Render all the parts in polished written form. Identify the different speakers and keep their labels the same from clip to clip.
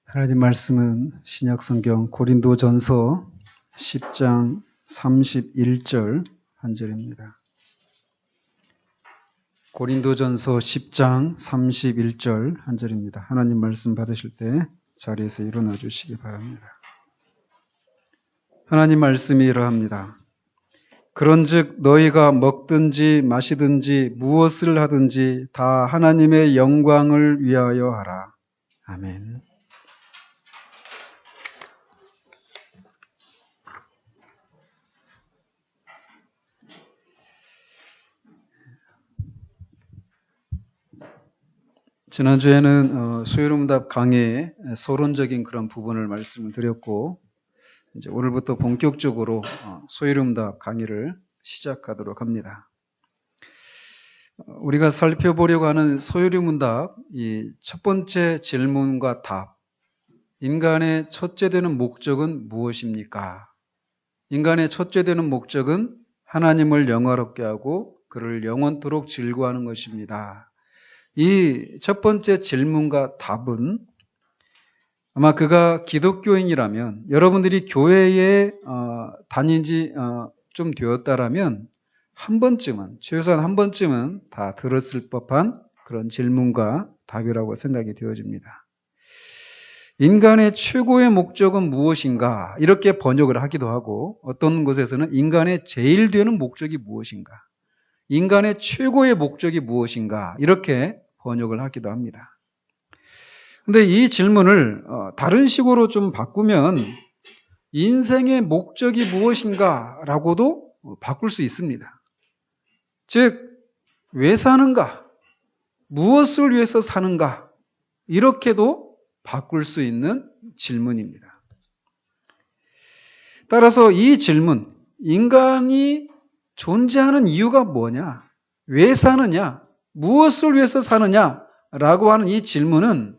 Speaker 1: 하나님 말씀은 신약성경 고린도전서 10장 31절 한 절입니다. 고린도전서 10장 31절 한 절입니다. 하나님 말씀 받으실 때 자리에서 일어나 주시기 바랍니다. 하나님 말씀이 이러합니다. 그런즉 너희가 먹든지 마시든지 무엇을 하든지 다 하나님의 영광을 위하여 하라. 아멘. 지난주에는 소요름답 강의의 서론적인 그런 부분을 말씀을 드렸고, 이제 오늘부터 본격적으로 소요름답 강의를 시작하도록 합니다. 우리가 살펴보려고 하는 소요름답, 이 첫 번째 질문과 답, 인간의 첫째 되는 목적은 무엇입니까? 인간의 첫째 되는 목적은 하나님을 영화롭게 하고 그를 영원토록 즐거워하는 것입니다. 이 첫 번째 질문과 답은 아마 그가 기독교인이라면, 여러분들이 교회에 다닌 지 좀 되었다라면 한 번쯤은, 최소한 한 번쯤은 다 들었을 법한 그런 질문과 답이라고 생각이 되어집니다. 인간의 최고의 목적은 무엇인가? 이렇게 번역을 하기도 하고, 어떤 곳에서는 인간의 제일 되는 목적이 무엇인가? 인간의 최고의 목적이 무엇인가? 이렇게 번역을 하기도 합니다. 근데 이 질문을 다른 식으로 좀 바꾸면 인생의 목적이 무엇인가? 라고도 바꿀 수 있습니다. 즉, 왜 사는가? 무엇을 위해서 사는가? 이렇게도 바꿀 수 있는 질문입니다. 따라서 이 질문, 인간이 존재하는 이유가 뭐냐? 왜 사느냐? 무엇을 위해서 사느냐라고 하는 이 질문은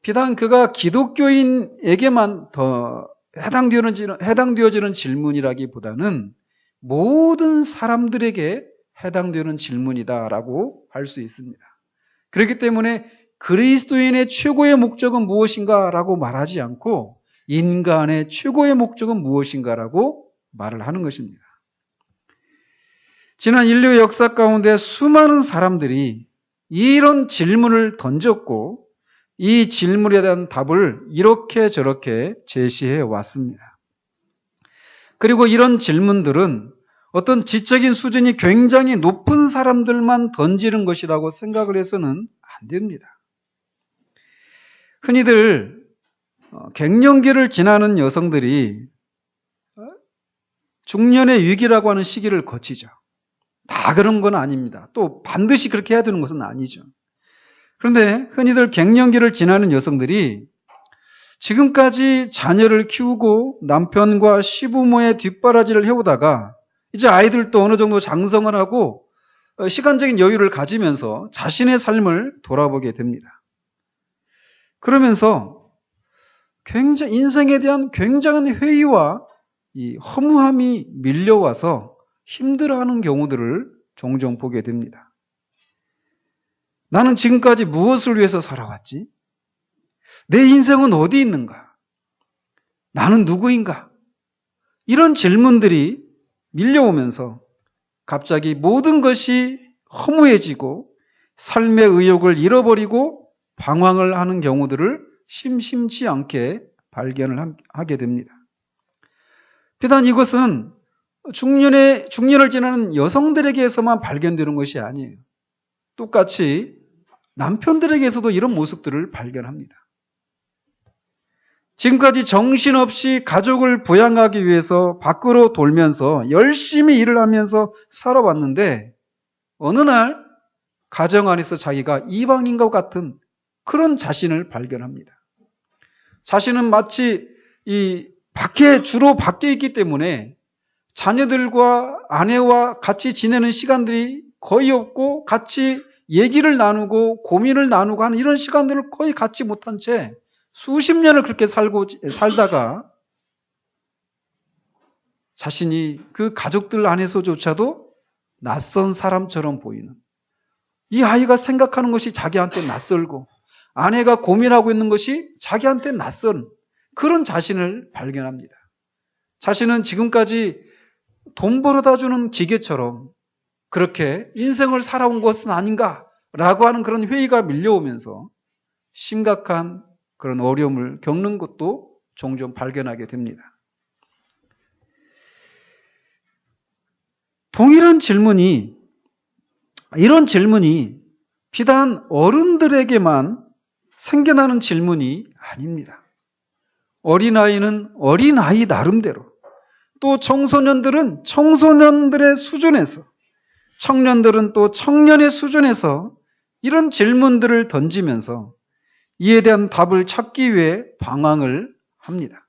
Speaker 1: 비단 그가 기독교인에게만 더 해당되어지는 질문이라기보다는 모든 사람들에게 해당되는 질문이다라고 할 수 있습니다. 그렇기 때문에 그리스도인의 최고의 목적은 무엇인가라고 말하지 않고 인간의 최고의 목적은 무엇인가라고 말을 하는 것입니다. 지난 인류 역사 가운데 수많은 사람들이 이런 질문을 던졌고 이 질문에 대한 답을 이렇게 저렇게 제시해 왔습니다. 그리고 이런 질문들은 어떤 지적인 수준이 굉장히 높은 사람들만 던지는 것이라고 생각을 해서는 안 됩니다. 흔히들 갱년기를 지나는 여성들이 중년의 위기라고 하는 시기를 거치죠. 다 그런 건 아닙니다. 또 반드시 그렇게 해야 되는 것은 아니죠. 그런데 흔히들 갱년기를 지나는 여성들이 지금까지 자녀를 키우고 남편과 시부모의 뒷바라지를 해오다가 이제 아이들도 어느 정도 장성을 하고 시간적인 여유를 가지면서 자신의 삶을 돌아보게 됩니다. 그러면서 인생에 대한 굉장한 회의와 이 허무함이 밀려와서 힘들어하는 경우들을 종종 보게 됩니다. 나는 지금까지 무엇을 위해서 살아왔지? 내 인생은 어디 있는가? 나는 누구인가? 이런 질문들이 밀려오면서 갑자기 모든 것이 허무해지고 삶의 의욕을 잃어버리고 방황을 하는 경우들을 심심치 않게 발견을 하게 됩니다. 비단 이것은 중년을 지나는 여성들에게서만 발견되는 것이 아니에요. 똑같이 남편들에게서도 이런 모습들을 발견합니다. 지금까지 정신없이 가족을 부양하기 위해서 밖으로 돌면서 열심히 일을 하면서 살아왔는데 어느 날 가정 안에서 자기가 이방인과 같은 그런 자신을 발견합니다. 자신은 마치 주로 밖에 있기 때문에 자녀들과 아내와 같이 지내는 시간들이 거의 없고 같이 얘기를 나누고 고민을 나누고 하는 이런 시간들을 거의 갖지 못한 채 수십 년을 그렇게 살다가 자신이 그 가족들 안에서조차도 낯선 사람처럼 보이는, 이 아이가 생각하는 것이 자기한테 낯설고 아내가 고민하고 있는 것이 자기한테 낯선 그런 자신을 발견합니다. 자신은 지금까지 돈 벌어다 주는 기계처럼 그렇게 인생을 살아온 것은 아닌가라고 하는 그런 회의가 밀려오면서 심각한 그런 어려움을 겪는 것도 종종 발견하게 됩니다. 동일한 질문이, 이런 질문이 비단 어른들에게만 생겨나는 질문이 아닙니다. 어린아이는 어린아이 나름대로, 또 청소년들은 청소년들의 수준에서, 청년들은 또 청년의 수준에서 이런 질문들을 던지면서 이에 대한 답을 찾기 위해 방황을 합니다.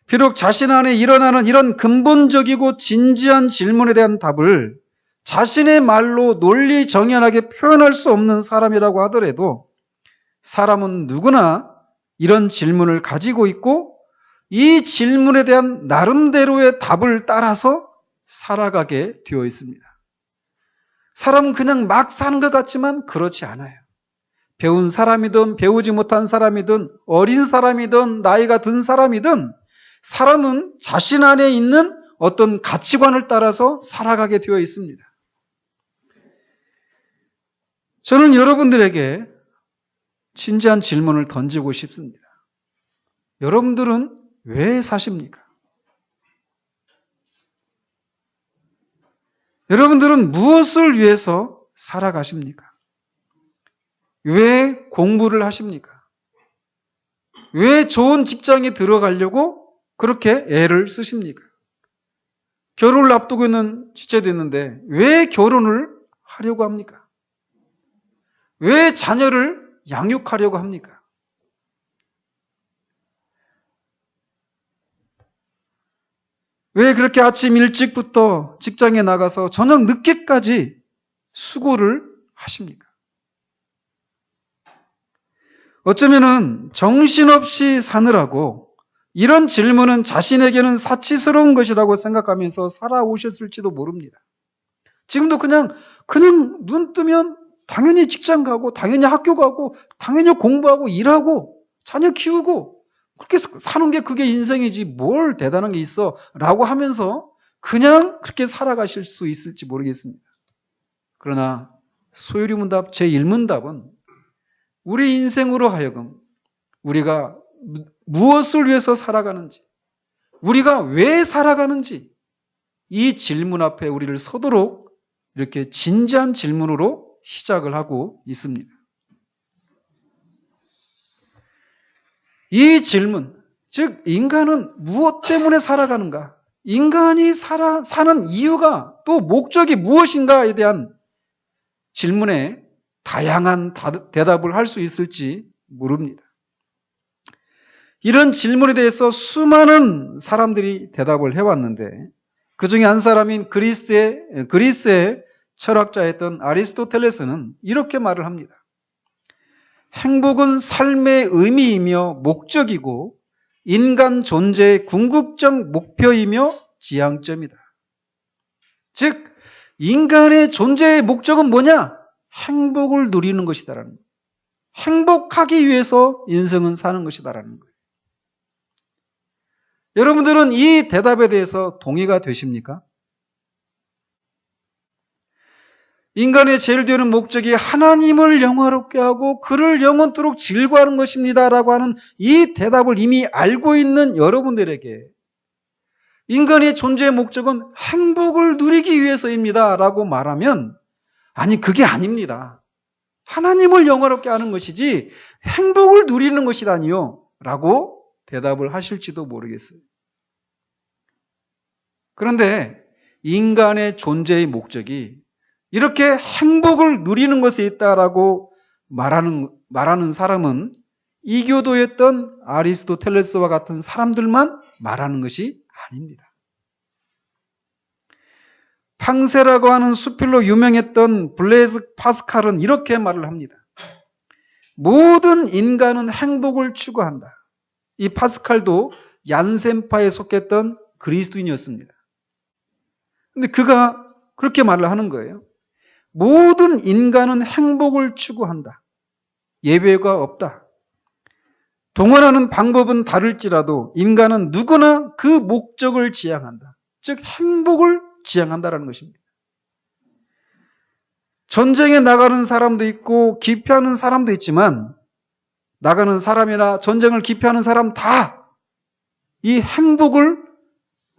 Speaker 1: 비록 자신 안에 일어나는 이런 근본적이고 진지한 질문에 대한 답을 자신의 말로 논리 정연하게 표현할 수 없는 사람이라고 하더라도 사람은 누구나 이런 질문을 가지고 있고 이 질문에 대한 나름대로의 답을 따라서 살아가게 되어 있습니다. 사람은 그냥 막 사는 것 같지만 그렇지 않아요. 배운 사람이든 배우지 못한 사람이든 어린 사람이든 나이가 든 사람이든 사람은 자신 안에 있는 어떤 가치관을 따라서 살아가게 되어 있습니다. 저는 여러분들에게 진지한 질문을 던지고 싶습니다. 여러분들은 왜 사십니까? 여러분들은 무엇을 위해서 살아가십니까? 왜 공부를 하십니까? 왜 좋은 직장에 들어가려고 그렇게 애를 쓰십니까? 결혼을 앞두고 있는 시점이 됐는데 왜 결혼을 하려고 합니까? 왜 자녀를 양육하려고 합니까? 왜 그렇게 아침 일찍부터 직장에 나가서 저녁 늦게까지 수고를 하십니까? 어쩌면은 정신없이 사느라고 이런 질문은 자신에게는 사치스러운 것이라고 생각하면서 살아오셨을지도 모릅니다. 지금도 그냥 눈 뜨면 당연히 직장 가고 당연히 학교 가고 당연히 공부하고 일하고 자녀 키우고 그렇게 사는 게 그게 인생이지 뭘 대단한 게 있어 라고 하면서 그냥 그렇게 살아가실 수 있을지 모르겠습니다. 그러나 소요리문답 제1문답은 우리 인생으로 하여금 우리가 무엇을 위해서 살아가는지, 우리가 왜 살아가는지 이 질문 앞에 우리를 서도록 이렇게 진지한 질문으로 시작을 하고 있습니다. 이 질문, 즉 인간은 무엇 때문에 살아가는가? 인간이 사는 이유가 또 목적이 무엇인가에 대한 질문에 다양한 대답을 할 수 있을지 모릅니다. 이런 질문에 대해서 수많은 사람들이 대답을 해왔는데 그 중에 한 사람인 그리스의 철학자였던 아리스토텔레스는 이렇게 말을 합니다. 행복은 삶의 의미이며 목적이고 인간 존재의 궁극적 목표이며 지향점이다. 즉 인간의 존재의 목적은 뭐냐? 행복을 누리는 것이다라는 거예요. 행복하기 위해서 인생은 사는 것이다라는 거예요. 여러분들은 이 대답에 대해서 동의가 되십니까? 인간의 제일 되는 목적이 하나님을 영화롭게 하고 그를 영원토록 즐거워하는 것입니다라고 하는 이 대답을 이미 알고 있는 여러분들에게 인간의 존재의 목적은 행복을 누리기 위해서입니다라고 말하면 아니 그게 아닙니다. 하나님을 영화롭게 하는 것이지 행복을 누리는 것이라니요 라고 대답을 하실지도 모르겠어요. 그런데 인간의 존재의 목적이 이렇게 행복을 누리는 것에 있다라고 말하는 사람은 이교도였던 아리스토텔레스와 같은 사람들만 말하는 것이 아닙니다. 팡세라고 하는 수필로 유명했던 블레이즈 파스칼은 이렇게 말을 합니다. 모든 인간은 행복을 추구한다. 이 파스칼도 얀센파에 속했던 그리스도인이었습니다. 근데 그가 그렇게 말을 하는 거예요. 모든 인간은 행복을 추구한다. 예외가 없다. 동원하는 방법은 다를지라도 인간은 누구나 그 목적을 지향한다. 즉 행복을 지향한다라는 것입니다. 전쟁에 나가는 사람도 있고 기피하는 사람도 있지만 나가는 사람이나 전쟁을 기피하는 사람 다 이 행복을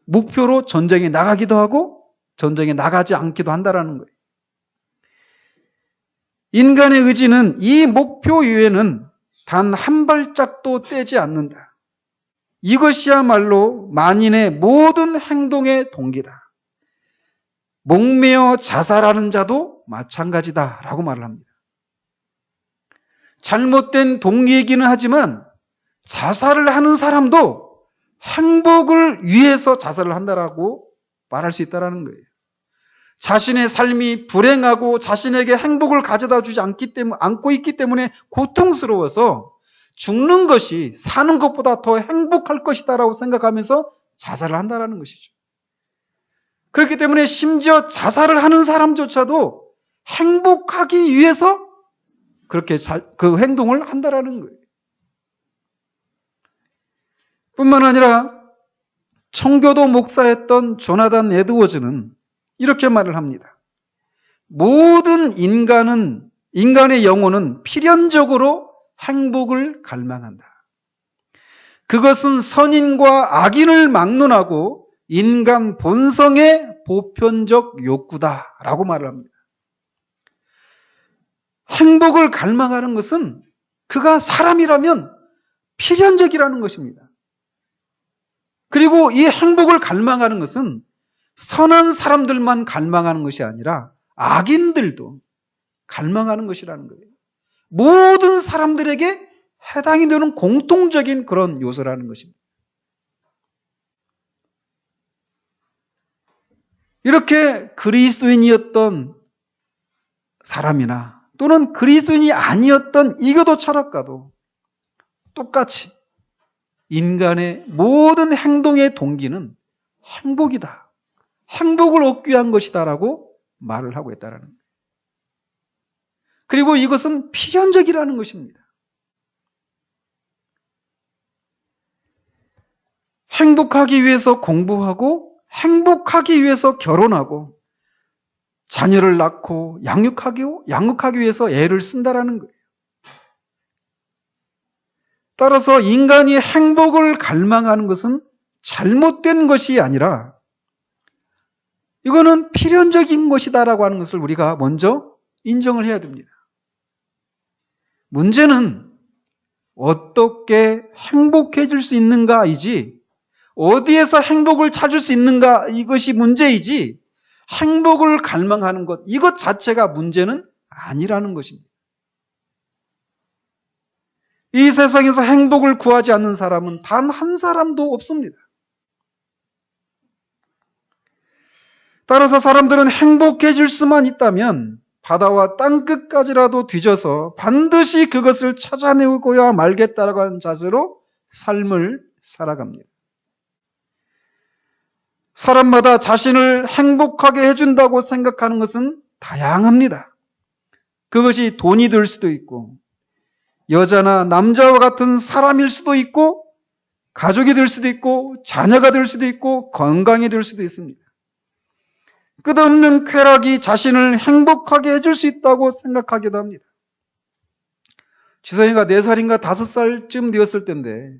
Speaker 1: 목표로 전쟁에 나가기도 하고 전쟁에 나가지 않기도 한다라는 거예요. 인간의 의지는 이 목표 이외에는 단 한 발짝도 떼지 않는다. 이것이야말로 만인의 모든 행동의 동기다. 목매어 자살하는 자도 마찬가지다라고 말을 합니다. 잘못된 동기이기는 하지만 자살을 하는 사람도 행복을 위해서 자살을 한다라고 말할 수 있다는 거예요. 자신의 삶이 불행하고 자신에게 행복을 가져다 주지 않고 있기 때문에 고통스러워서 죽는 것이 사는 것보다 더 행복할 것이다라고 생각하면서 자살을 한다는 것이죠. 그렇기 때문에 심지어 자살을 하는 사람조차도 행복하기 위해서 그렇게 그 행동을 한다는 거예요. 뿐만 아니라 청교도 목사였던 조나단 에드워즈는 이렇게 말을 합니다. 모든 인간의 영혼은 필연적으로 행복을 갈망한다. 그것은 선인과 악인을 막론하고 인간 본성의 보편적 욕구다라고 말을 합니다. 행복을 갈망하는 것은 그가 사람이라면 필연적이라는 것입니다. 그리고 이 행복을 갈망하는 것은 선한 사람들만 갈망하는 것이 아니라 악인들도 갈망하는 것이라는 거예요. 모든 사람들에게 해당이 되는 공통적인 그런 요소라는 것입니다. 이렇게 그리스도인이었던 사람이나 또는 그리스도인이 아니었던 이교도 철학가도 똑같이 인간의 모든 행동의 동기는 행복이다. 행복을 얻기 위한 것이다라고 말을 하고 있다는 거예요. 그리고 이것은 필연적이라는 것입니다. 행복하기 위해서 공부하고 행복하기 위해서 결혼하고 자녀를 낳고 양육하기 위해서 애를 쓴다라는 거예요. 따라서 인간이 행복을 갈망하는 것은 잘못된 것이 아니라 이거는 필연적인 것이다라고 하는 것을 우리가 먼저 인정을 해야 됩니다. 문제는 어떻게 행복해질 수 있는가이지 어디에서 행복을 찾을 수 있는가 이것이 문제이지 행복을 갈망하는 것 이것 자체가 문제는 아니라는 것입니다. 이 세상에서 행복을 구하지 않는 사람은 단 한 사람도 없습니다. 따라서 사람들은 행복해질 수만 있다면 바다와 땅끝까지라도 뒤져서 반드시 그것을 찾아내고야 말겠다라고 하는 자세로 삶을 살아갑니다. 사람마다 자신을 행복하게 해준다고 생각하는 것은 다양합니다. 그것이 돈이 될 수도 있고 여자나 남자와 같은 사람일 수도 있고 가족이 될 수도 있고 자녀가 될 수도 있고 건강이 될 수도 있습니다. 끝없는 쾌락이 자신을 행복하게 해줄 수 있다고 생각하기도 합니다. 지성이가 4살인가 5살쯤 되었을 때인데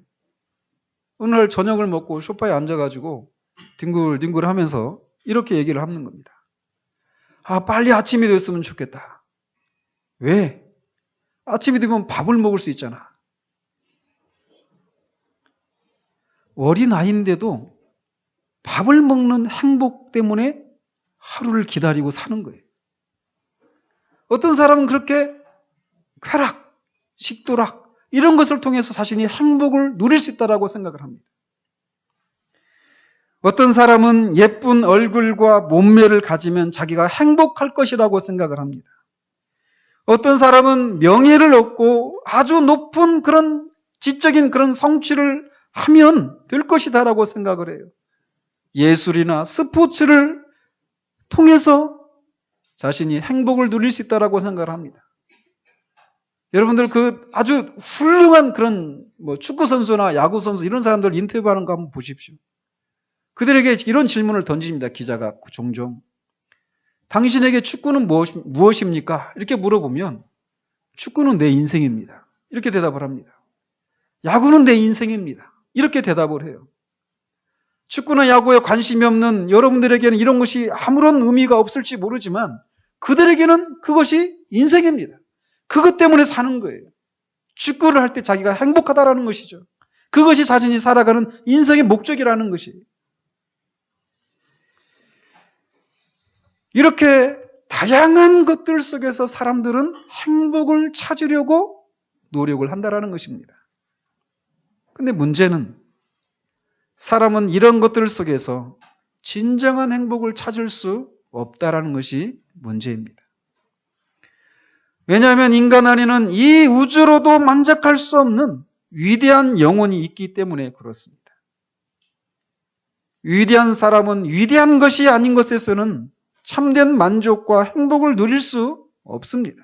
Speaker 1: 어느 날 저녁을 먹고 소파에 앉아가지고 뒹굴뒹굴 하면서 이렇게 얘기를 하는 겁니다. 빨리 아침이 되었으면 좋겠다. 왜? 아침이 되면 밥을 먹을 수 있잖아. 어린아이인데도 밥을 먹는 행복 때문에 하루를 기다리고 사는 거예요. 어떤 사람은 그렇게 쾌락, 식도락 이런 것을 통해서 자신이 행복을 누릴 수 있다고 생각을 합니다. 어떤 사람은 예쁜 얼굴과 몸매를 가지면 자기가 행복할 것이라고 생각을 합니다. 어떤 사람은 명예를 얻고 아주 높은 그런 지적인 그런 성취를 하면 될 것이다라고 생각을 해요. 예술이나 스포츠를 통해서 자신이 행복을 누릴 수 있다라고 생각을 합니다. 여러분들 그 아주 훌륭한 그런 축구 선수나 야구 선수 이런 사람들 인터뷰하는 거 한번 보십시오. 그들에게 이런 질문을 던집니다. 기자가 종종. 당신에게 축구는 무엇입니까? 이렇게 물어보면 축구는 내 인생입니다. 이렇게 대답을 합니다. 야구는 내 인생입니다. 이렇게 대답을 해요. 축구나 야구에 관심이 없는 여러분들에게는 이런 것이 아무런 의미가 없을지 모르지만 그들에게는 그것이 인생입니다. 그것 때문에 사는 거예요. 축구를 할 때 자기가 행복하다라는 것이죠. 그것이 자신이 살아가는 인생의 목적이라는 것이에요. 이렇게 다양한 것들 속에서 사람들은 행복을 찾으려고 노력을 한다라는 것입니다. 근데 문제는 사람은 이런 것들 속에서 진정한 행복을 찾을 수 없다라는 것이 문제입니다. 왜냐하면 인간 안에는 이 우주로도 만족할 수 없는 위대한 영혼이 있기 때문에 그렇습니다. 위대한 사람은 위대한 것이 아닌 것에서는 참된 만족과 행복을 누릴 수 없습니다.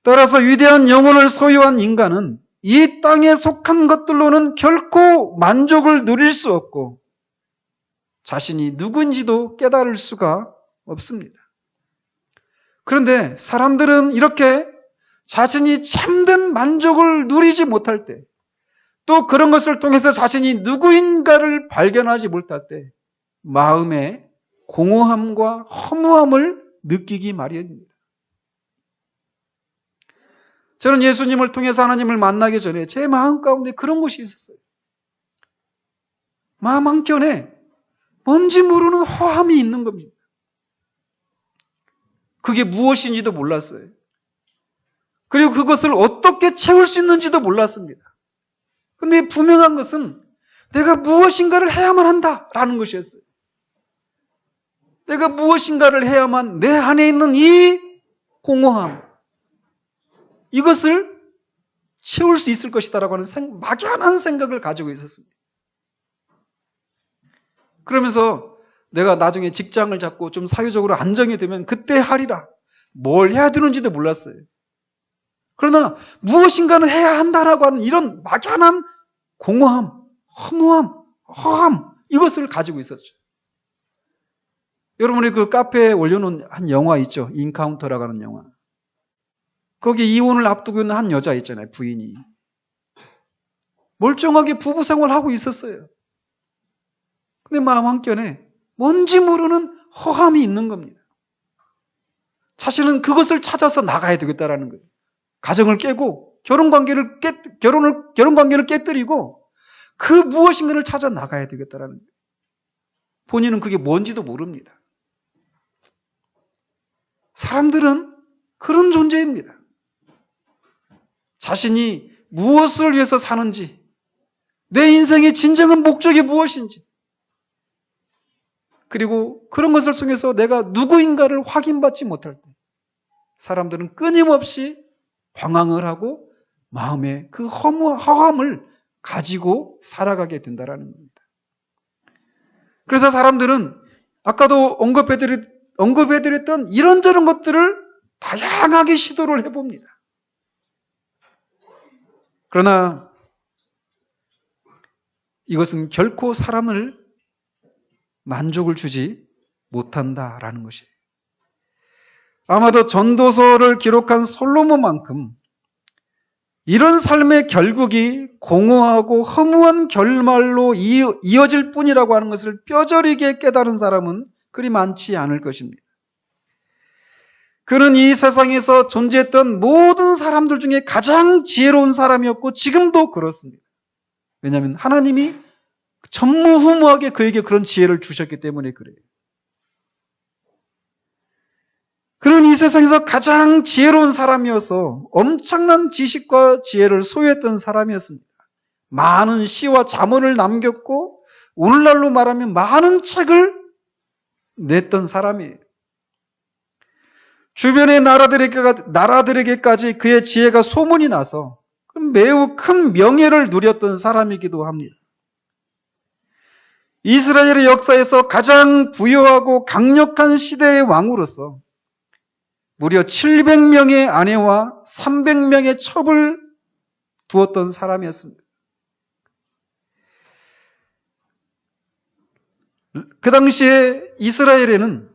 Speaker 1: 따라서 위대한 영혼을 소유한 인간은 이 땅에 속한 것들로는 결코 만족을 누릴 수 없고 자신이 누구인지도 깨달을 수가 없습니다. 그런데 사람들은 이렇게 자신이 참된 만족을 누리지 못할 때, 또 그런 것을 통해서 자신이 누구인가를 발견하지 못할 때 마음에 공허함과 허무함을 느끼기 마련입니다. 저는 예수님을 통해서 하나님을 만나기 전에 제 마음 가운데 그런 것이 있었어요. 마음 한켠에 뭔지 모르는 허함이 있는 겁니다. 그게 무엇인지도 몰랐어요. 그리고 그것을 어떻게 채울 수 있는지도 몰랐습니다. 근데 분명한 것은 내가 무엇인가를 해야만 한다라는 것이었어요. 내가 무엇인가를 해야만 내 안에 있는 이 공허함, 이것을 채울 수 있을 것이다라고 하는 막연한 생각을 가지고 있었습니다. 그러면서 내가 나중에 직장을 잡고 좀 사회적으로 안정이 되면 그때 하리라. 뭘 해야 되는지도 몰랐어요. 그러나 무엇인가는 해야 한다라고 하는 이런 막연한 공허함, 허무함, 허함, 이것을 가지고 있었죠. 여러분이 그 카페에 올려놓은 한 영화 있죠. 인카운터라고 하는 영화. 거기 이혼을 앞두고 있는 한 여자 있잖아요. 부인이. 멀쩡하게 부부 생활하고 있었어요. 근데 마음 한켠에 뭔지 모르는 허함이 있는 겁니다. 자신은 그것을 찾아서 나가야 되겠다라는 거예요. 가정을 깨고 결혼 관계를 깨뜨리고 그 무엇인가를 찾아 나가야 되겠다라는 거예요. 본인은 그게 뭔지도 모릅니다. 사람들은 그런 존재입니다. 자신이 무엇을 위해서 사는지, 내 인생의 진정한 목적이 무엇인지, 그리고 그런 것을 통해서 내가 누구인가를 확인받지 못할 때 사람들은 끊임없이 방황을 하고 마음에 그 허함을 가지고 살아가게 된다는 겁니다. 그래서 사람들은 아까도 언급해드렸던 이런저런 것들을 다양하게 시도를 해봅니다. 그러나 이것은 결코 사람을 만족을 주지 못한다라는 것이에요. 아마도 전도서를 기록한 솔로몬만큼 이런 삶의 결국이 공허하고 허무한 결말로 이어질 뿐이라고 하는 것을 뼈저리게 깨달은 사람은 그리 많지 않을 것입니다. 그는 이 세상에서 존재했던 모든 사람들 중에 가장 지혜로운 사람이었고 지금도 그렇습니다. 왜냐하면 하나님이 전무후무하게 그에게 그런 지혜를 주셨기 때문에 그래요. 그는 이 세상에서 가장 지혜로운 사람이어서 엄청난 지식과 지혜를 소유했던 사람이었습니다. 많은 시와 자문을 남겼고 오늘날로 말하면 많은 책을 냈던 사람이에요. 주변의 나라들에게까지 그의 지혜가 소문이 나서 매우 큰 명예를 누렸던 사람이기도 합니다. 이스라엘의 역사에서 가장 부유하고 강력한 시대의 왕으로서 무려 700명의 아내와 300명의 첩을 두었던 사람이었습니다. 그 당시에 이스라엘에는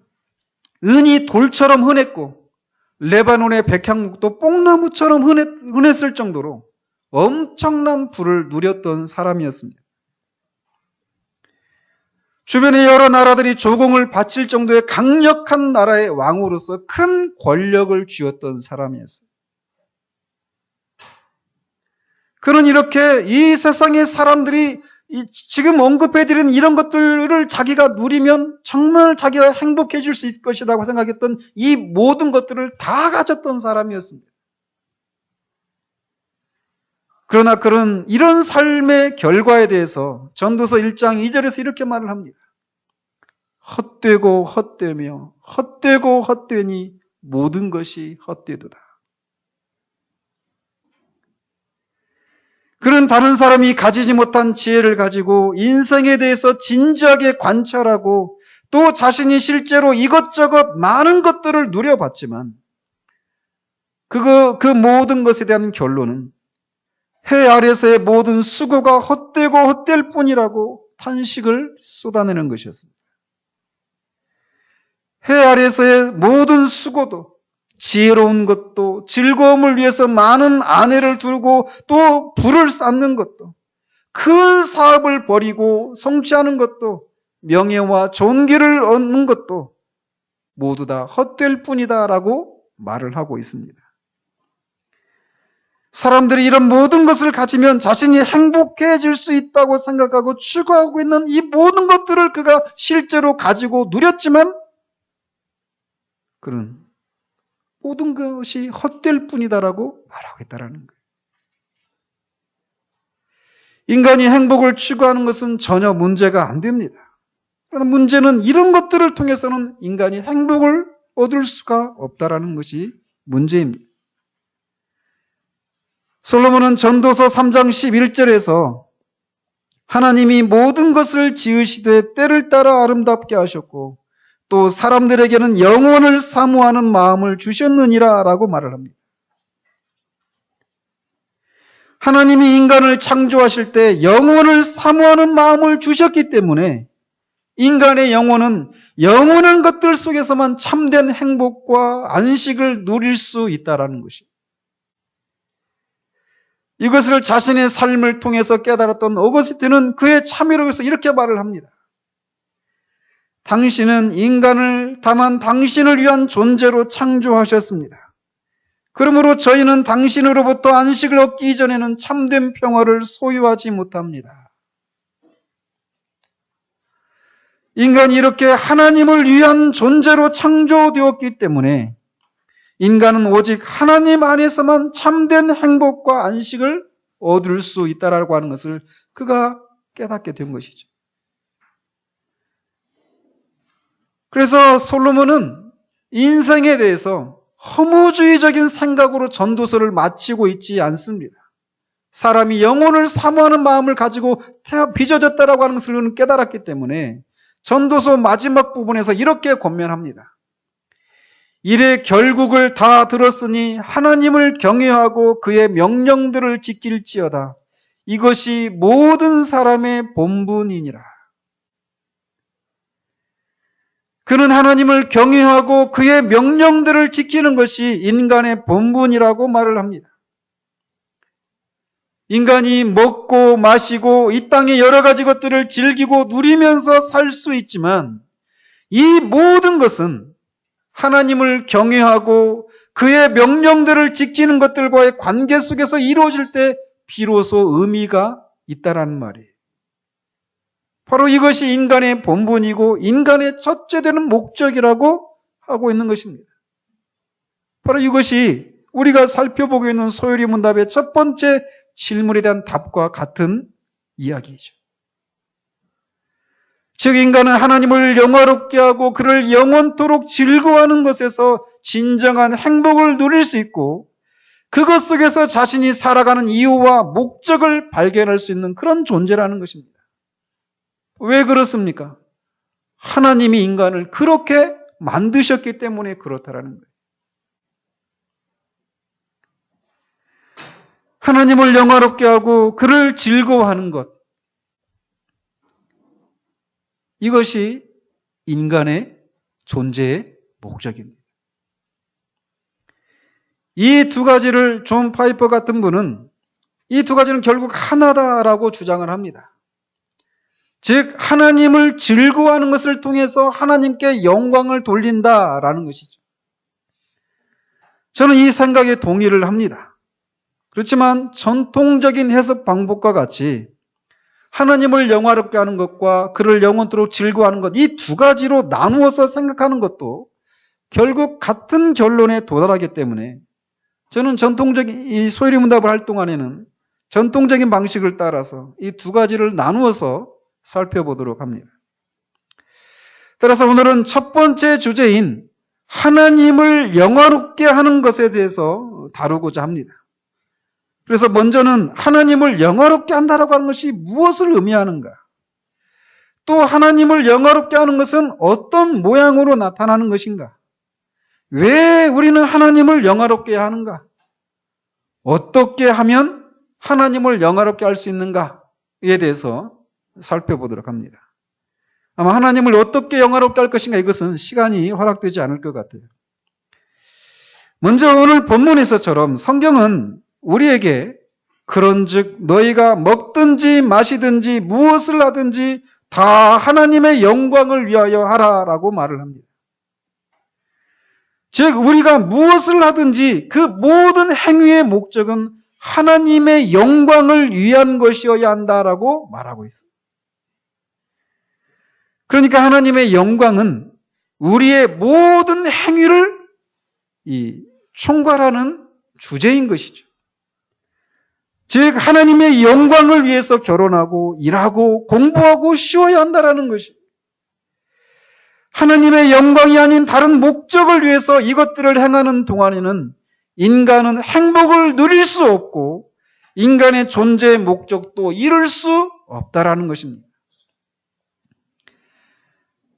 Speaker 1: 은이 돌처럼 흔했고 레바논의 백향목도 뽕나무처럼 흔했을 정도로 엄청난 부를 누렸던 사람이었습니다. 주변의 여러 나라들이 조공을 바칠 정도의 강력한 나라의 왕으로서 큰 권력을 쥐었던 사람이었어요. 그는 이렇게 이 세상의 사람들이 지금 언급해드린 이런 것들을 자기가 누리면 정말 자기가 행복해질 수 있을 것이라고 생각했던 이 모든 것들을 다 가졌던 사람이었습니다. 그러나 그는 이런 삶의 결과에 대해서 전도서 1장 2절에서 이렇게 말을 합니다. 헛되고 헛되며 헛되고 헛되니 모든 것이 헛되도다. 그는 다른 사람이 가지지 못한 지혜를 가지고 인생에 대해서 진지하게 관찰하고 또 자신이 실제로 이것저것 많은 것들을 누려봤지만 그 모든 것에 대한 결론은 해 아래서의 모든 수고가 헛되고 헛될 뿐이라고 탄식을 쏟아내는 것이었습니다. 해 아래서의 모든 수고도 지혜로운 것도 즐거움을 위해서 많은 아내를 두고 또 부를 쌓는 것도 큰 사업을 벌이고 성취하는 것도 명예와 존귀를 얻는 것도 모두 다 헛될 뿐이다라고 말을 하고 있습니다. 사람들이 이런 모든 것을 가지면 자신이 행복해질 수 있다고 생각하고 추구하고 있는 이 모든 것들을 그가 실제로 가지고 누렸지만 그는 모든 것이 헛될 뿐이다라고 말하고 있다는 거예요. 인간이 행복을 추구하는 것은 전혀 문제가 안 됩니다. 그러나 문제는 이런 것들을 통해서는 인간이 행복을 얻을 수가 없다라는 것이 문제입니다. 솔로몬은 전도서 3장 11절에서 하나님이 모든 것을 지으시되 때를 따라 아름답게 하셨고 또 사람들에게는 영원을 사모하는 마음을 주셨느니라 라고 말을 합니다. 하나님이 인간을 창조하실 때 영원을 사모하는 마음을 주셨기 때문에 인간의 영혼은 영원한 것들 속에서만 참된 행복과 안식을 누릴 수 있다는 것입니다. 이것을 자신의 삶을 통해서 깨달았던 어거스틴은 그의 참여로서 이렇게 말을 합니다. 당신은 인간을 다만 당신을 위한 존재로 창조하셨습니다. 그러므로 저희는 당신으로부터 안식을 얻기 이전에는 참된 평화를 소유하지 못합니다. 인간이 이렇게 하나님을 위한 존재로 창조되었기 때문에 인간은 오직 하나님 안에서만 참된 행복과 안식을 얻을 수 있다라고 하는 것을 그가 깨닫게 된 것이죠. 그래서 솔로몬은 인생에 대해서 허무주의적인 생각으로 전도서를 마치고 있지 않습니다. 사람이 영혼을 사모하는 마음을 가지고 빚어졌다라고 하는 것을 그는 깨달았기 때문에 전도서 마지막 부분에서 이렇게 권면합니다. 이래 결국을 다 들었으니 하나님을 경외하고 그의 명령들을 지킬지어다. 이것이 모든 사람의 본분이니라. 그는 하나님을 경외하고 그의 명령들을 지키는 것이 인간의 본분이라고 말을 합니다. 인간이 먹고 마시고 이 땅의 여러 가지 것들을 즐기고 누리면서 살 수 있지만 이 모든 것은 하나님을 경외하고 그의 명령들을 지키는 것들과의 관계 속에서 이루어질 때 비로소 의미가 있다라는 말이에요. 바로 이것이 인간의 본분이고 인간의 첫째 되는 목적이라고 하고 있는 것입니다. 바로 이것이 우리가 살펴보고 있는 소요리 문답의 첫 번째 질문에 대한 답과 같은 이야기이죠. 즉 인간은 하나님을 영화롭게 하고 그를 영원토록 즐거워하는 것에서 진정한 행복을 누릴 수 있고 그것 속에서 자신이 살아가는 이유와 목적을 발견할 수 있는 그런 존재라는 것입니다. 왜 그렇습니까? 하나님이 인간을 그렇게 만드셨기 때문에 그렇다라는 거예요. 하나님을 영화롭게 하고 그를 즐거워하는 것. 이것이 인간의 존재의 목적입니다. 이 두 가지를 존 파이퍼 같은 분은 이 두 가지는 결국 하나다라고 주장을 합니다. 즉 하나님을 즐거워하는 것을 통해서 하나님께 영광을 돌린다라는 것이죠. 저는 이 생각에 동의를 합니다. 그렇지만 전통적인 해석 방법과 같이 하나님을 영화롭게 하는 것과 그를 영원토록 즐거워하는 것, 이 두 가지로 나누어서 생각하는 것도 결국 같은 결론에 도달하기 때문에 저는 전통적인 이 소위문답을 할 동안에는 전통적인 방식을 따라서 이 두 가지를 나누어서 살펴보도록 합니다. 따라서 오늘은 첫 번째 주제인 하나님을 영화롭게 하는 것에 대해서 다루고자 합니다. 그래서 먼저는 하나님을 영화롭게 한다라고 하는 것이 무엇을 의미하는가? 또 하나님을 영화롭게 하는 것은 어떤 모양으로 나타나는 것인가? 왜 우리는 하나님을 영화롭게 하는가? 어떻게 하면 하나님을 영화롭게 할 수 있는가에 대해서 살펴보도록 합니다. 아마 하나님을 어떻게 영화롭게 할 것인가 이것은 시간이 허락되지 않을 것 같아요. 먼저 오늘 본문에서처럼 성경은 우리에게 그런즉 너희가 먹든지 마시든지 무엇을 하든지 다 하나님의 영광을 위하여 하라라고 말을 합니다. 즉 우리가 무엇을 하든지 그 모든 행위의 목적은 하나님의 영광을 위한 것이어야 한다라고 말하고 있습니다. 그러니까 하나님의 영광은 우리의 모든 행위를 총괄하는 주제인 것이죠. 즉 하나님의 영광을 위해서 결혼하고 일하고 공부하고 쉬어야 한다라는 것입니다. 하나님의 영광이 아닌 다른 목적을 위해서 이것들을 행하는 동안에는 인간은 행복을 누릴 수 없고 인간의 존재의 목적도 이룰 수 없다라는 것입니다.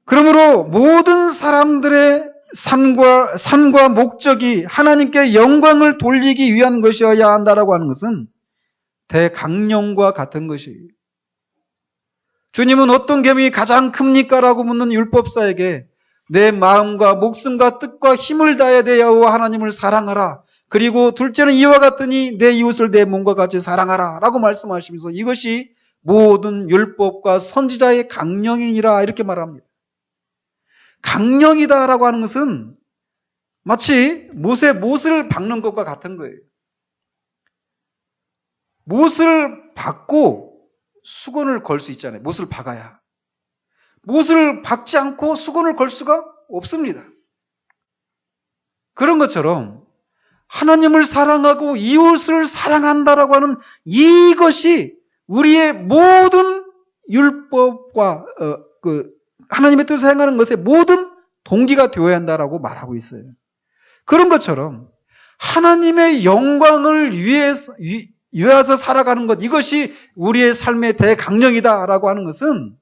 Speaker 1: 그러므로 모든 사람들의 산과 목적이 하나님께 영광을 돌리기 위한 것이어야 한다라고 하는 것은 대강령과 같은 것이에요. 주님은 어떤 계명이 가장 큽니까? 라고 묻는 율법사에게 내 마음과 목숨과 뜻과 힘을 다해 내 여호와 하나님을 사랑하라. 그리고 둘째는 이와 같으니 내 이웃을 내 몸과 같이 사랑하라 라고 말씀하시면서 이것이 모든 율법과 선지자의 강령이니라 이렇게 말합니다. 강령이다라고 하는 것은 마치 못을 박는 것과 같은 거예요. 못을 박고 수건을 걸 수 있잖아요. 못을 박아야. 못을 박지 않고 수건을 걸 수가 없습니다. 그런 것처럼 하나님을 사랑하고 이웃을 사랑한다라고 하는 이것이 우리의 모든 율법과 하나님의 뜻을 행하는 것의 모든 동기가 되어야 한다라고 말하고 있어요. 그런 것처럼 하나님의 영광을 위해서 살아가는 것, 이것이 우리의 삶의 대강령이다라고 하는 것은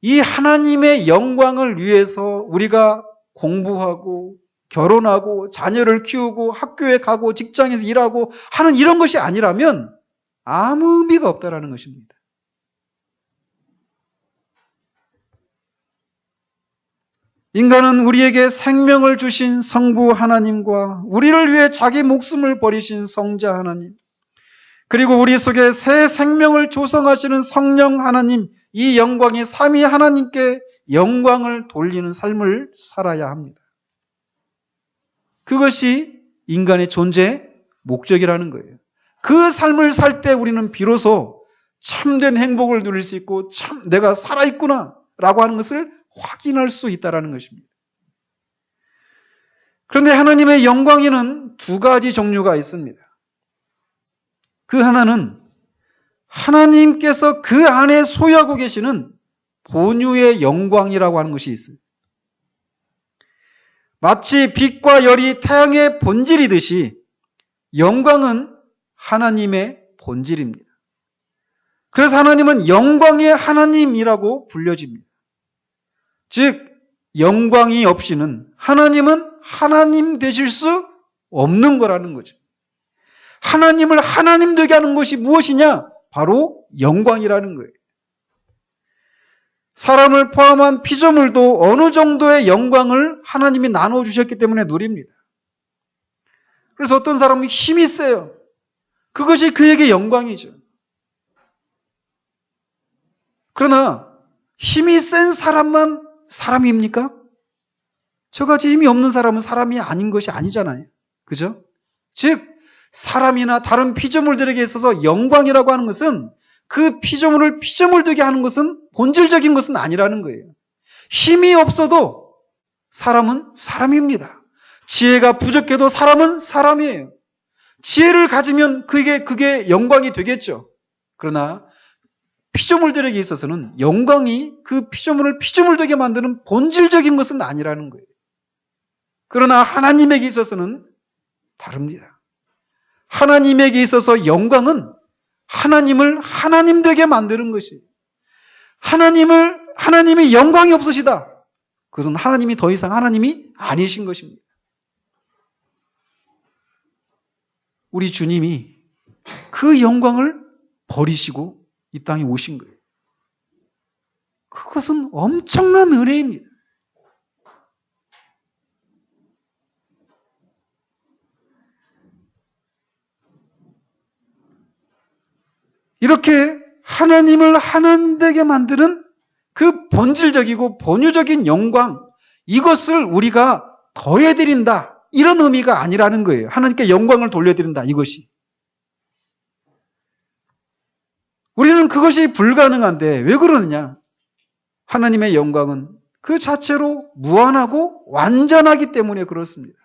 Speaker 1: 이 하나님의 영광을 위해서 우리가 공부하고 결혼하고 자녀를 키우고 학교에 가고 직장에서 일하고 하는 이런 것이 아니라면 아무 의미가 없다라는 것입니다. 인간은 우리에게 생명을 주신 성부 하나님과 우리를 위해 자기 목숨을 버리신 성자 하나님, 그리고 우리 속에 새 생명을 조성하시는 성령 하나님, 이 영광이 삼위 하나님께 영광을 돌리는 삶을 살아야 합니다. 그것이 인간의 존재의 목적이라는 거예요. 그 삶을 살 때 우리는 비로소 참된 행복을 누릴 수 있고 참 내가 살아있구나 라고 하는 것을 확인할 수 있다는 것입니다. 그런데 하나님의 영광에는 두 가지 종류가 있습니다. 그 하나는 하나님께서 그 안에 소유하고 계시는 본유의 영광이라고 하는 것이 있어요. 마치 빛과 열이 태양의 본질이듯이 영광은 하나님의 본질입니다. 그래서 하나님은 영광의 하나님이라고 불려집니다. 즉 영광이 없이는 하나님은 하나님 되실 수 없는 거라는 거죠. 하나님을 하나님 되게 하는 것이 무엇이냐? 바로 영광이라는 거예요. 사람을 포함한 피조물도 어느 정도의 영광을 하나님이 나눠주셨기 때문에 누립니다. 그래서 어떤 사람은 힘이 세요. 그것이 그에게 영광이죠. 그러나 힘이 센 사람만 사람입니까? 저같이 힘이 없는 사람은 사람이 아닌 것이 아니잖아요. 그죠? 즉 사람이나 다른 피조물들에게 있어서 영광이라고 하는 것은 그 피조물을 피조물 되게 하는 것은 본질적인 것은 아니라는 거예요. 힘이 없어도 사람은 사람입니다. 지혜가 부족해도 사람은 사람이에요. 지혜를 가지면 그게 영광이 되겠죠. 그러나 피조물들에게 있어서는 영광이 그 피조물을 피조물 되게 만드는 본질적인 것은 아니라는 거예요. 그러나 하나님에게 있어서는 다릅니다. 하나님에게 있어서 영광은 하나님을 하나님 되게 만드는 것이에요. 하나님이 영광이 없으시다. 그것은 하나님이 더 이상 하나님이 아니신 것입니다. 우리 주님이 그 영광을 버리시고 이 땅에 오신 거예요. 그것은 엄청난 은혜입니다. 이렇게 하나님을 하나님 되게 만드는 그 본질적이고 본유적인 영광, 이것을 우리가 더해드린다. 이런 의미가 아니라는 거예요. 하나님께 영광을 돌려드린다. 이것이. 우리는 그것이 불가능한데 왜 그러느냐? 하나님의 영광은 그 자체로 무한하고 완전하기 때문에 그렇습니다.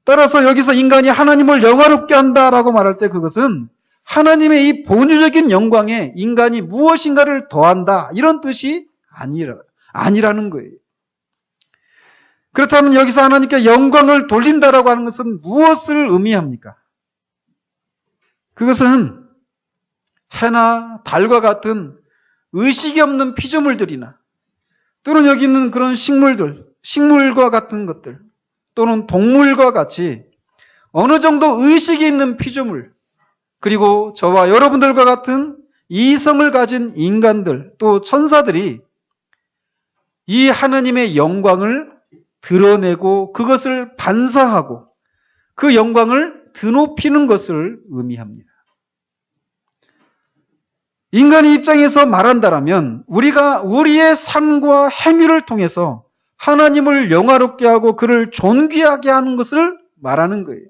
Speaker 1: 따라서 여기서 인간이 하나님을 영화롭게 한다라고 말할 때 그것은 하나님의 이 본유적인 영광에 인간이 무엇인가를 더한다. 이런 뜻이 아니라는 거예요. 그렇다면 여기서 하나님께 영광을 돌린다라고 하는 것은 무엇을 의미합니까? 그것은 해나 달과 같은 의식이 없는 피조물들이나 또는 여기 있는 그런 식물과 같은 것들 또는 동물과 같이 어느 정도 의식이 있는 피조물 그리고 저와 여러분들과 같은 이성을 가진 인간들 또 천사들이 이 하나님의 영광을 드러내고 그것을 반사하고 그 영광을 드높이는 것을 의미합니다. 인간의 입장에서 말한다면 우리가 우리의 삶과 행위를 통해서 하나님을 영화롭게 하고 그를 존귀하게 하는 것을 말하는 거예요.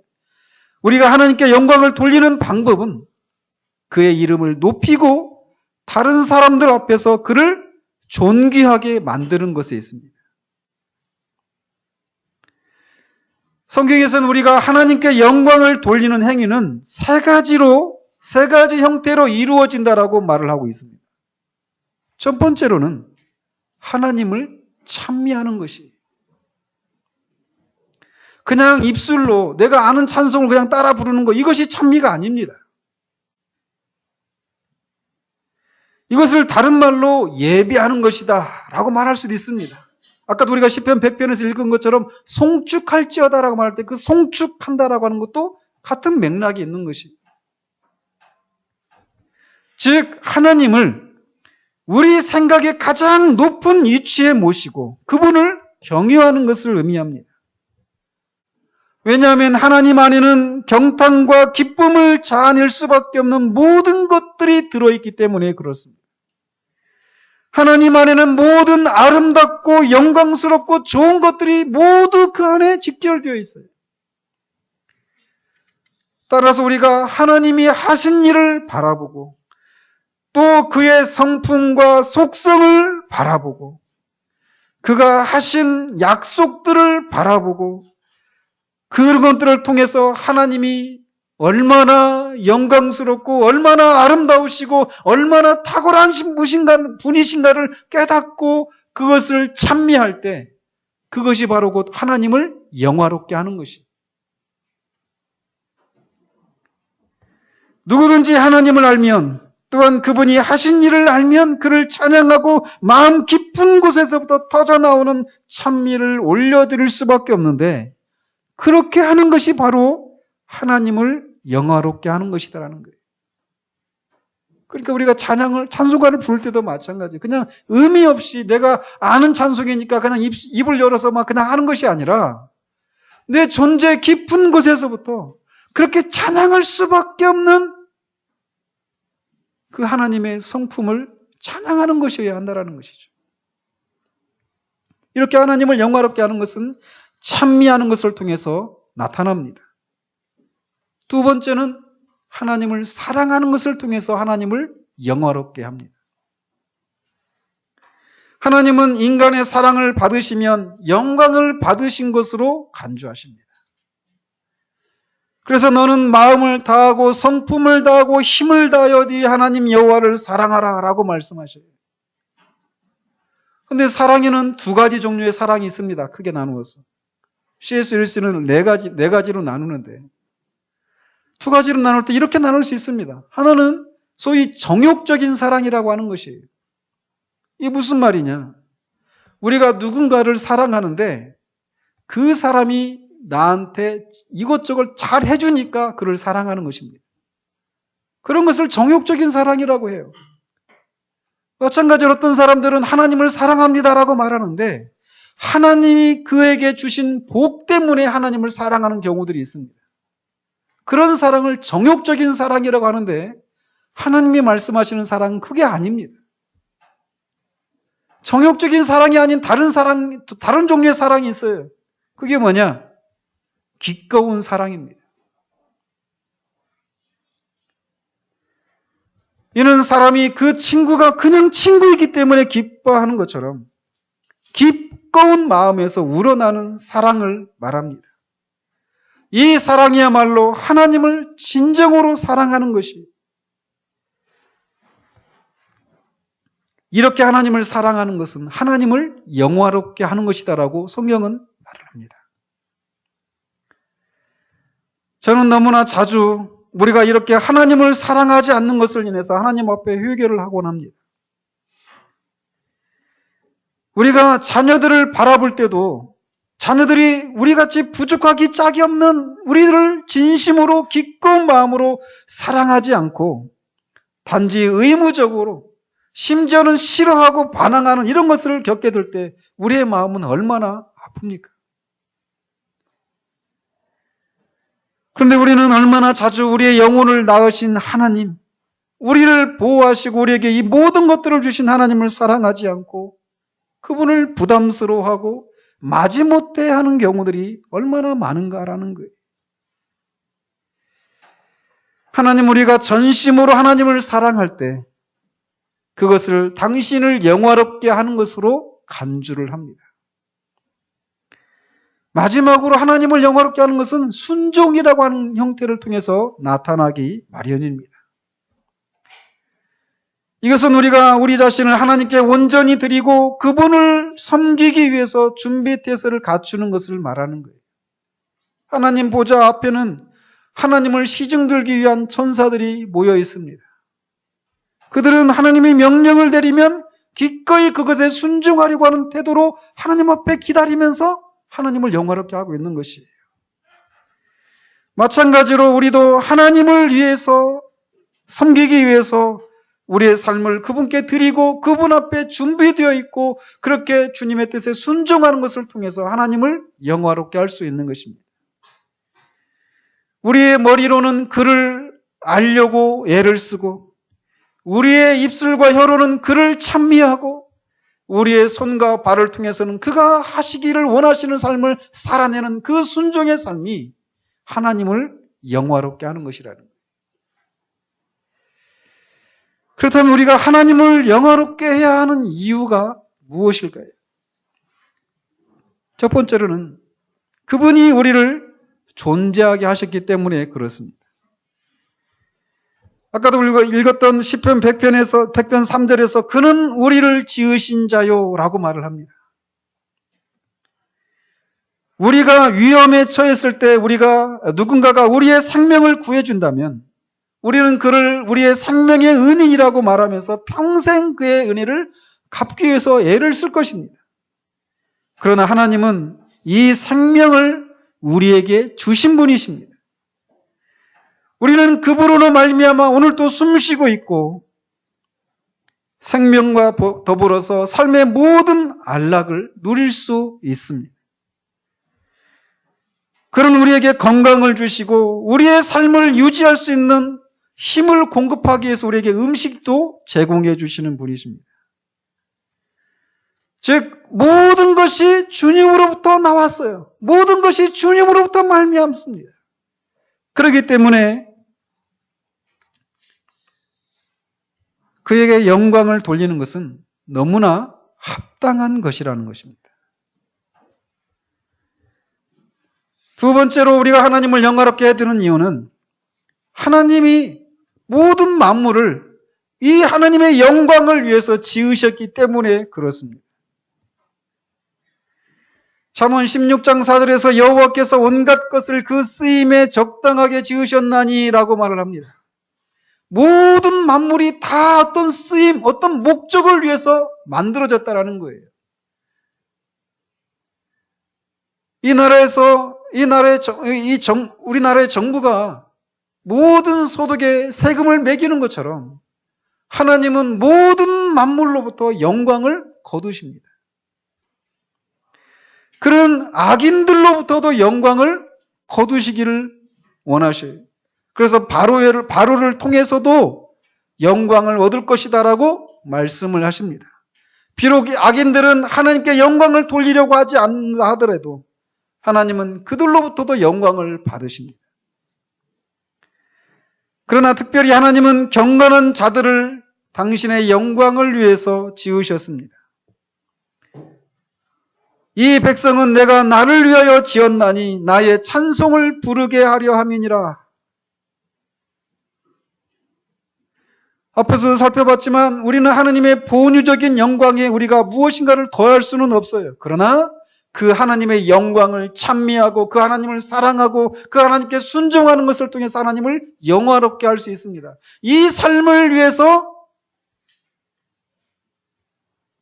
Speaker 1: 우리가 하나님께 영광을 돌리는 방법은 그의 이름을 높이고 다른 사람들 앞에서 그를 존귀하게 만드는 것에 있습니다. 성경에서는 우리가 하나님께 영광을 돌리는 행위는 세 가지 형태로 이루어진다라고 말을 하고 있습니다. 첫 번째로는 하나님을 찬미하는 것이. 그냥 입술로 내가 아는 찬송을 그냥 따라 부르는 거, 이것이 찬미가 아닙니다. 이것을 다른 말로 예배하는 것이다 라고 말할 수도 있습니다. 아까도 우리가 시편 100편에서 읽은 것처럼 송축할지어다라고 말할 때 그 송축한다라고 하는 것도 같은 맥락이 있는 것입니다. 즉 하나님을 우리 생각의 가장 높은 위치에 모시고 그분을 경외하는 것을 의미합니다. 왜냐하면 하나님 안에는 경탄과 기쁨을 자아낼 수밖에 없는 모든 것들이 들어있기 때문에 그렇습니다. 하나님 안에는 모든 아름답고 영광스럽고 좋은 것들이 모두 그 안에 집결되어 있어요. 따라서 우리가 하나님이 하신 일을 바라보고 또 그의 성품과 속성을 바라보고 그가 하신 약속들을 바라보고 그런 것들을 통해서 하나님이 얼마나 영광스럽고 얼마나 아름다우시고 얼마나 탁월한 분이신가를 깨닫고 그것을 찬미할 때 그것이 바로 곧 하나님을 영화롭게 하는 것이에요. 누구든지 하나님을 알면 또한 그분이 하신 일을 알면 그를 찬양하고 마음 깊은 곳에서부터 터져나오는 찬미를 올려드릴 수밖에 없는데 그렇게 하는 것이 바로 하나님을 영화롭게 하는 것이다라는 거예요. 그러니까 우리가 찬송가를 부를 때도 마찬가지예요. 그냥 의미 없이 내가 아는 찬송이니까 그냥 입을 열어서 막 그냥 하는 것이 아니라 내 존재 깊은 곳에서부터 그렇게 찬양할 수밖에 없는 그 하나님의 성품을 찬양하는 것이어야 한다는 것이죠. 이렇게 하나님을 영화롭게 하는 것은 찬미하는 것을 통해서 나타납니다. 두 번째는 하나님을 사랑하는 것을 통해서 하나님을 영화롭게 합니다. 하나님은 인간의 사랑을 받으시면 영광을 받으신 것으로 간주하십니다. 그래서 너는 마음을 다하고 성품을 다하고 힘을 다하여 네 하나님 여호와를 사랑하라 라고 말씀하셔요. 그런데 사랑에는 두 가지 종류의 사랑이 있습니다. 크게 나누어서. C.S. 루이스는 네 가지로 나누는데 두 가지로 나눌 때 이렇게 나눌 수 있습니다. 하나는 소위 정욕적인 사랑이라고 하는 것이에요. 이게 무슨 말이냐? 우리가 누군가를 사랑하는데 그 사람이 나한테 이것저것 잘 해주니까 그를 사랑하는 것입니다. 그런 것을 정욕적인 사랑이라고 해요. 마찬가지로 어떤 사람들은 하나님을 사랑합니다라고 말하는데 하나님이 그에게 주신 복 때문에 하나님을 사랑하는 경우들이 있습니다. 그런 사랑을 정욕적인 사랑이라고 하는데 하나님이 말씀하시는 사랑은 그게 아닙니다. 정욕적인 사랑이 아닌 다른 종류의 사랑이 있어요. 그게 뭐냐? 기꺼운 사랑입니다. 이는 사람이 그 친구가 그냥 친구이기 때문에 기뻐하는 것처럼 기꺼운 마음에서 우러나는 사랑을 말합니다. 이 사랑이야말로 하나님을 진정으로 사랑하는 것이 이렇게 하나님을 사랑하는 것은 하나님을 영화롭게 하는 것이다라고 성경은 말을 합니다. 저는 너무나 자주 우리가 이렇게 하나님을 사랑하지 않는 것을 인해서 하나님 앞에 회개를 하곤 합니다. 우리가 자녀들을 바라볼 때도 자녀들이 우리같이 부족하기 짝이 없는 우리를 진심으로 기꺼운 마음으로 사랑하지 않고 단지 의무적으로 심지어는 싫어하고 반항하는 이런 것을 겪게 될 때 우리의 마음은 얼마나 아픕니까? 그런데 우리는 얼마나 자주 우리의 영혼을 낳으신 하나님, 우리를 보호하시고 우리에게 이 모든 것들을 주신 하나님을 사랑하지 않고 그분을 부담스러워하고 마지못해 하는 경우들이 얼마나 많은가라는 거예요. 하나님, 우리가 전심으로 하나님을 사랑할 때 그것을 당신을 영화롭게 하는 것으로 간주를 합니다. 마지막으로 하나님을 영화롭게 하는 것은 순종이라고 하는 형태를 통해서 나타나기 마련입니다. 이것은 우리가 우리 자신을 하나님께 온전히 드리고 그분을 섬기기 위해서 준비 태세를 갖추는 것을 말하는 거예요. 하나님 보좌 앞에는 하나님을 시중들기 위한 천사들이 모여 있습니다. 그들은 하나님의 명령을 내리면 기꺼이 그것에 순종하려고 하는 태도로 하나님 앞에 기다리면서 하나님을 영화롭게 하고 있는 것이에요. 마찬가지로 우리도 하나님을 위해서 섬기기 위해서 우리의 삶을 그분께 드리고 그분 앞에 준비되어 있고 그렇게 주님의 뜻에 순종하는 것을 통해서 하나님을 영화롭게 할 수 있는 것입니다. 우리의 머리로는 그를 알려고 애를 쓰고 우리의 입술과 혀로는 그를 찬미하고 우리의 손과 발을 통해서는 그가 하시기를 원하시는 삶을 살아내는 그 순종의 삶이 하나님을 영화롭게 하는 것이라는 거예요. 그렇다면 우리가 하나님을 영화롭게 해야 하는 이유가 무엇일까요? 첫 번째로는 그분이 우리를 존재하게 하셨기 때문에 그렇습니다. 아까도 읽었던 시편 100편 3절에서 그는 우리를 지으신 자요 라고 말을 합니다. 우리가 위험에 처했을 때 누군가가 우리의 생명을 구해준다면 우리는 그를 우리의 생명의 은인이라고 말하면서 평생 그의 은혜를 갚기 위해서 애를 쓸 것입니다. 그러나 하나님은 이 생명을 우리에게 주신 분이십니다. 우리는 그분으로 말미암아 오늘도 숨쉬고 있고 생명과 더불어서 삶의 모든 안락을 누릴 수 있습니다. 그런 우리에게 건강을 주시고 우리의 삶을 유지할 수 있는 힘을 공급하기 위해서 우리에게 음식도 제공해 주시는 분이십니다. 즉 모든 것이 주님으로부터 나왔어요. 모든 것이 주님으로부터 말미암습니다. 그렇기 때문에 그에게 영광을 돌리는 것은 너무나 합당한 것이라는 것입니다. 두 번째로 우리가 하나님을 영화롭게 해드리는 이유는 하나님이 모든 만물을 이 하나님의 영광을 위해서 지으셨기 때문에 그렇습니다. 잠언 16장 4절에서 여호와께서 온갖 것을 그 쓰임에 적당하게 지으셨나니 라고 말을 합니다. 모든 만물이 다 어떤 쓰임, 어떤 목적을 위해서 만들어졌다라는 거예요. 우리나라의 정부가 모든 소득에 세금을 매기는 것처럼 하나님은 모든 만물로부터 영광을 거두십니다. 그런 악인들로부터도 영광을 거두시기를 원하셔요. 그래서 바로를 통해서도 영광을 얻을 것이다라고 말씀을 하십니다. 비록 악인들은 하나님께 영광을 돌리려고 하지 않는다 하더라도 하나님은 그들로부터도 영광을 받으십니다. 그러나 특별히 하나님은 경건한 자들을 당신의 영광을 위해서 지으셨습니다. 이 백성은 내가 나를 위하여 지었나니 나의 찬송을 부르게 하려 함이니라. 앞에서 살펴봤지만 우리는 하나님의 본유적인 영광에 우리가 무엇인가를 더할 수는 없어요. 그러나 그 하나님의 영광을 찬미하고 그 하나님을 사랑하고 그 하나님께 순종하는 것을 통해서 하나님을 영화롭게 할 수 있습니다. 이 삶을 위해서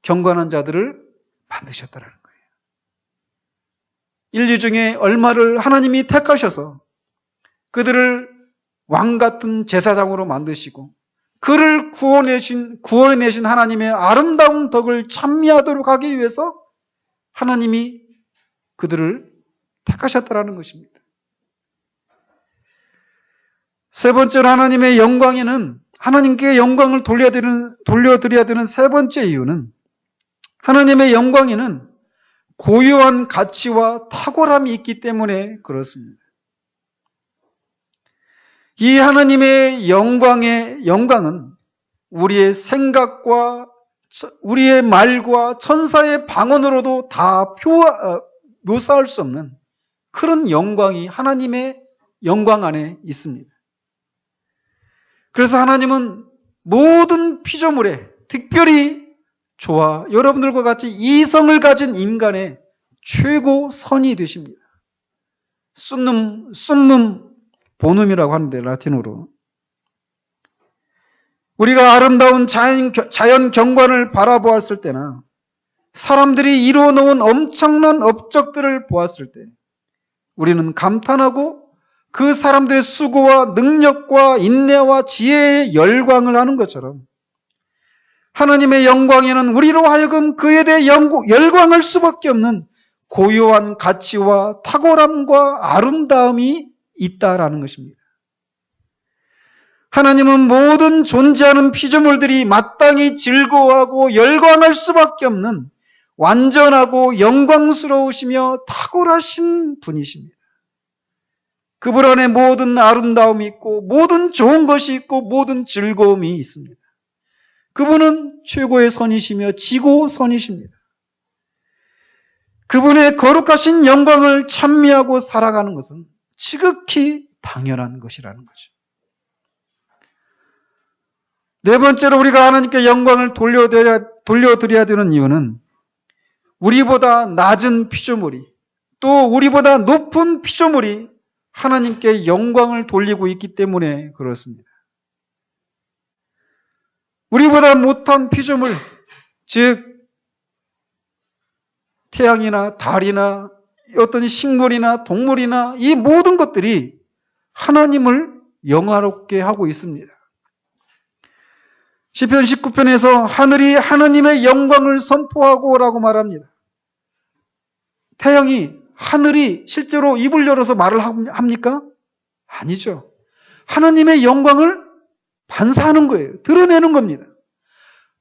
Speaker 1: 경건한 자들을 만드셨다는 거예요. 인류 중에 얼마를 하나님이 택하셔서 그들을 왕 같은 제사장으로 만드시고 그를 구원해내신 하나님의 아름다운 덕을 찬미하도록 하기 위해서 하나님이 그들을 택하셨다라는 것입니다. 세 번째로 하나님의 영광에는 하나님께 영광을 돌려드려야 되는 세 번째 이유는 하나님의 영광에는 고유한 가치와 탁월함이 있기 때문에 그렇습니다. 이 하나님의 영광은 우리의 생각과 우리의 말과 천사의 방언으로도 다 묘사할 수 없는 그런 영광이 하나님의 영광 안에 있습니다. 그래서 하나님은 모든 피조물에 특별히 저와 여러분들과 같이 이성을 가진 인간의 최고 선이 되십니다. 순num보눔이라고 하는데 라틴어로. 우리가 아름다운 자연 경관을 바라보았을 때나 사람들이 이루어 놓은 엄청난 업적들을 보았을 때 우리는 감탄하고 그 사람들의 수고와 능력과 인내와 지혜의 열광을 하는 것처럼 하나님의 영광에는 우리로 하여금 그에 대해 열광할 수밖에 없는 고유한 가치와 탁월함과 아름다움이 있다라는 것입니다. 하나님은 모든 존재하는 피조물들이 마땅히 즐거워하고 열광할 수밖에 없는 완전하고 영광스러우시며 탁월하신 분이십니다. 그분 안에 모든 아름다움이 있고 모든 좋은 것이 있고 모든 즐거움이 있습니다. 그분은 최고의 선이시며 지고선이십니다. 그분의 거룩하신 영광을 찬미하고 살아가는 것은 지극히 당연한 것이라는 거죠. 네 번째로 우리가 하나님께 영광을 돌려드려야 되는 이유는 우리보다 낮은 피조물이 또 우리보다 높은 피조물이 하나님께 영광을 돌리고 있기 때문에 그렇습니다. 우리보다 못한 피조물, 즉 태양이나 달이나 어떤 식물이나 동물이나 이 모든 것들이 하나님을 영화롭게 하고 있습니다. 시편 19편에서 하늘이 하나님의 영광을 선포하고 라고 말합니다. 태양이, 하늘이 실제로 입을 열어서 말을 합니까? 아니죠. 하나님의 영광을 반사하는 거예요. 드러내는 겁니다.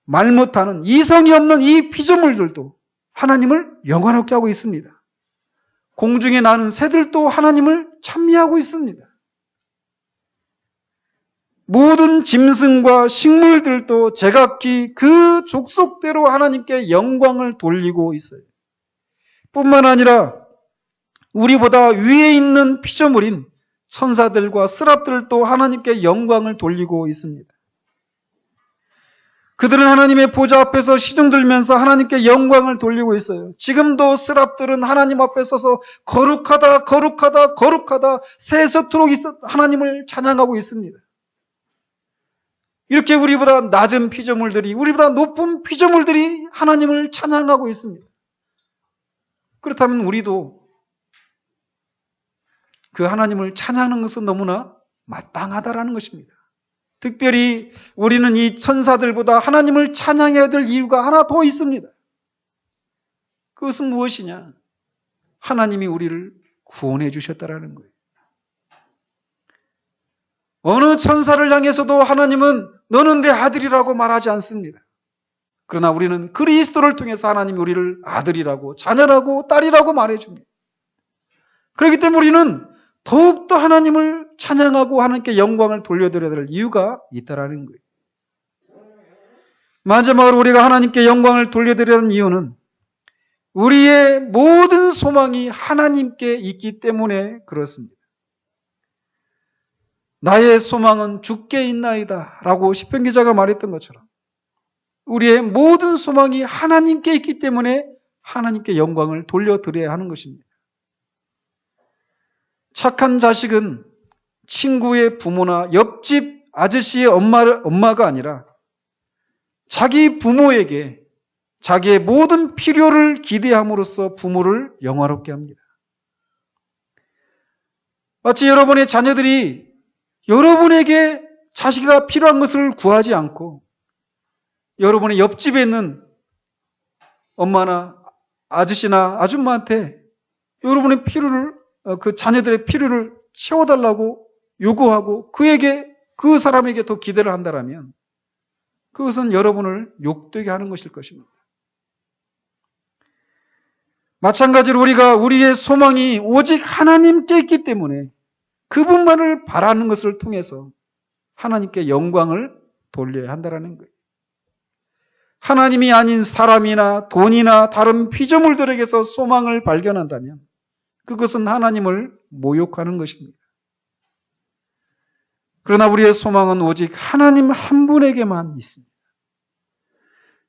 Speaker 1: 말 못하는, 이성이 없는 이 피조물들도 하나님을 영화롭게 하고 있습니다. 공중에 나는 새들도 하나님을 찬미하고 있습니다. 모든 짐승과 식물들도 제각기 그 족속대로 하나님께 영광을 돌리고 있어요. 뿐만 아니라 우리보다 위에 있는 피조물인 천사들과 스랍들도 하나님께 영광을 돌리고 있습니다. 그들은 하나님의 보좌 앞에서 시중 들면서 하나님께 영광을 돌리고 있어요. 지금도 스랍들은 하나님 앞에 서서 거룩하다, 거룩하다, 거룩하다 새서토록 하나님을 찬양하고 있습니다. 이렇게 우리보다 낮은 피조물들이, 우리보다 높은 피조물들이 하나님을 찬양하고 있습니다. 그렇다면 우리도 그 하나님을 찬양하는 것은 너무나 마땅하다라는 것입니다. 특별히 우리는 이 천사들보다 하나님을 찬양해야 될 이유가 하나 더 있습니다. 그것은 무엇이냐? 하나님이 우리를 구원해 주셨다라는 거예요. 어느 천사를 향해서도 하나님은 너는 내 아들이라고 말하지 않습니다. 그러나 우리는 그리스도를 통해서 하나님이 우리를 아들이라고, 자녀라고, 딸이라고 말해줍니다. 그렇기 때문에 우리는 더욱더 하나님을 찬양하고 하나님께 영광을 돌려드려야 될 이유가 있다라는 거예요. 마지막으로 우리가 하나님께 영광을 돌려드려야 하는 이유는 우리의 모든 소망이 하나님께 있기 때문에 그렇습니다. 나의 소망은 주께 있나이다 라고 시편 기자가 말했던 것처럼 우리의 모든 소망이 하나님께 있기 때문에 하나님께 영광을 돌려드려야 하는 것입니다. 착한 자식은 친구의 부모나 옆집 아저씨의 엄마가 아니라 자기 부모에게 자기의 모든 필요를 기대함으로써 부모를 영화롭게 합니다. 마치 여러분의 자녀들이 여러분에게 자식이 필요한 것을 구하지 않고 여러분의 옆집에 있는 엄마나 아저씨나 아줌마한테 여러분의 필요를, 그 자녀들의 필요를 채워달라고 요구하고 그 사람에게 더 기대를 한다면 그것은 여러분을 욕되게 하는 것일 것입니다. 마찬가지로 우리가 우리의 소망이 오직 하나님께 있기 때문에 그분만을 바라는 것을 통해서 하나님께 영광을 돌려야 한다는 거예요. 하나님이 아닌 사람이나 돈이나 다른 피조물들에게서 소망을 발견한다면 그것은 하나님을 모욕하는 것입니다. 그러나 우리의 소망은 오직 하나님 한 분에게만 있습니다.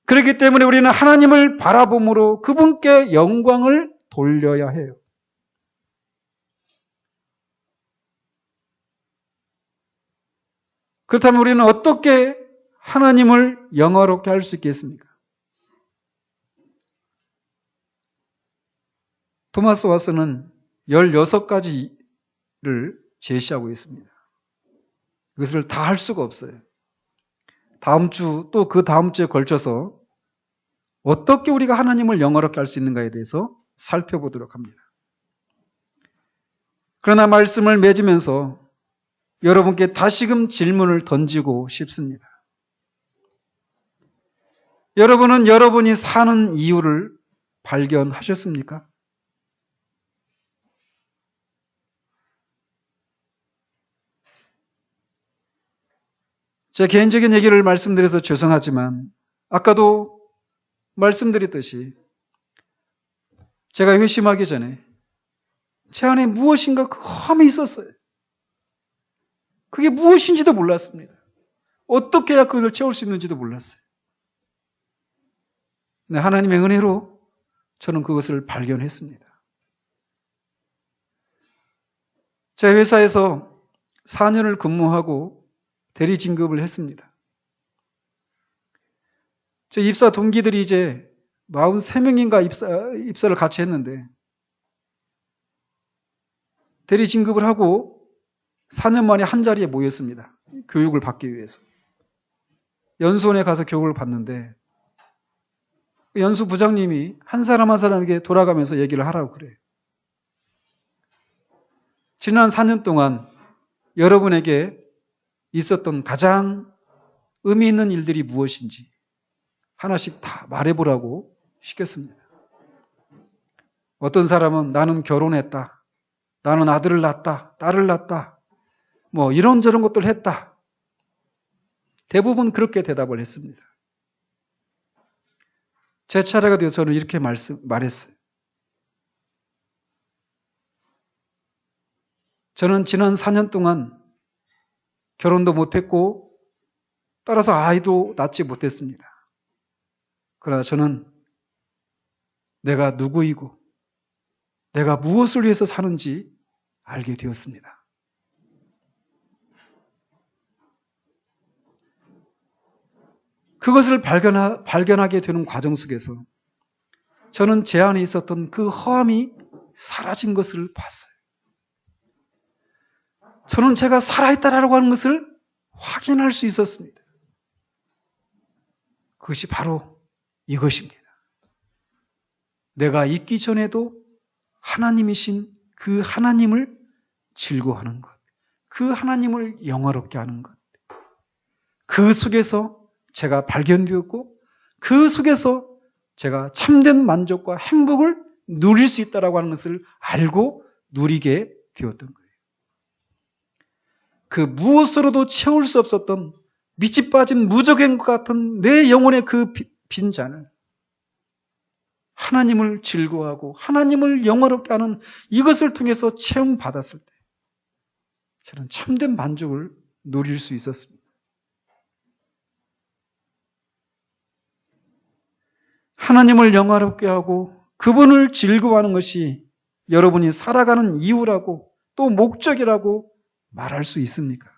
Speaker 1: 그렇기 때문에 우리는 하나님을 바라봄으로 그분께 영광을 돌려야 해요. 그렇다면 우리는 어떻게 하나님을 영화롭게 할 수 있겠습니까? 토마스 왓슨은 16가지를 제시하고 있습니다. 그것을 다 할 수가 없어요. 다음 주 또 그 다음 주에 걸쳐서 어떻게 우리가 하나님을 영화롭게 할 수 있는가에 대해서 살펴보도록 합니다. 그러나 말씀을 맺으면서 여러분께 다시금 질문을 던지고 싶습니다. 여러분은 여러분이 사는 이유를 발견하셨습니까? 제 개인적인 얘기를 말씀드려서 죄송하지만 아까도 말씀드렸듯이 제가 회심하기 전에 제 안에 무엇인가 험이 있었어요. 그게 무엇인지도 몰랐습니다. 어떻게 해야 그걸 채울 수 있는지도 몰랐어요. 근데 하나님의 은혜로 저는 그것을 발견했습니다. 제 회사에서 4년을 근무하고 대리 진급을 했습니다. 저 입사 동기들이 이제 43명인가 입사를 같이 했는데 대리 진급을 하고 4년 만에 한 자리에 모였습니다. 교육을 받기 위해서. 연수원에 가서 교육을 받는데 연수 부장님이 한 사람 한 사람에게 돌아가면서 얘기를 하라고 그래요. 지난 4년 동안 여러분에게 있었던 가장 의미 있는 일들이 무엇인지 하나씩 다 말해보라고 시켰습니다. 어떤 사람은 나는 결혼했다. 나는 아들을 낳았다. 딸을 낳았다. 뭐 이런저런 것들 했다. 대부분 그렇게 대답을 했습니다. 제 차례가 되어서 저는 이렇게 말했어요. 저는 지난 4년 동안 결혼도 못했고 따라서 아이도 낳지 못했습니다. 그러나 저는 내가 누구이고 내가 무엇을 위해서 사는지 알게 되었습니다. 그것을 발견하게 되는 과정 속에서 저는 제 안에 있었던 그 허함이 사라진 것을 봤어요. 저는 제가 살아있다라고 하는 것을 확인할 수 있었습니다. 그것이 바로 이것입니다. 내가 있기 전에도 하나님이신 그 하나님을 즐거워하는 것, 그 하나님을 영화롭게 하는 것, 그 속에서 제가 발견되었고 그 속에서 제가 참된 만족과 행복을 누릴 수 있다라고 하는 것을 알고 누리게 되었던 거예요. 그 무엇으로도 채울 수 없었던 밑이 빠진 무적인 것 같은 내 영혼의 그 빈잔을 하나님을 즐거워하고 하나님을 영화롭게 하는 이것을 통해서 체험받았을 때 저는 참된 만족을 누릴 수 있었습니다. 하나님을 영화롭게 하고 그분을 즐거워하는 것이 여러분이 살아가는 이유라고 또 목적이라고 말할 수 있습니까?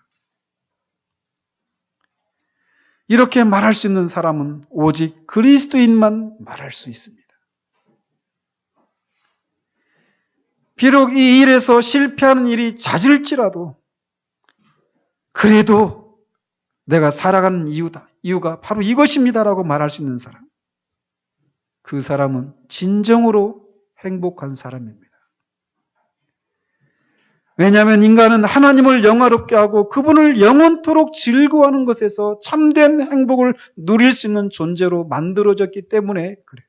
Speaker 1: 이렇게 말할 수 있는 사람은 오직 그리스도인만 말할 수 있습니다. 비록 이 일에서 실패하는 일이 잦을지라도 그래도 내가 살아가는 이유가 바로 이것입니다라고 말할 수 있는 사람. 그 사람은 진정으로 행복한 사람입니다. 왜냐하면 인간은 하나님을 영화롭게 하고 그분을 영원토록 즐거워하는 것에서 참된 행복을 누릴 수 있는 존재로 만들어졌기 때문에 그래요.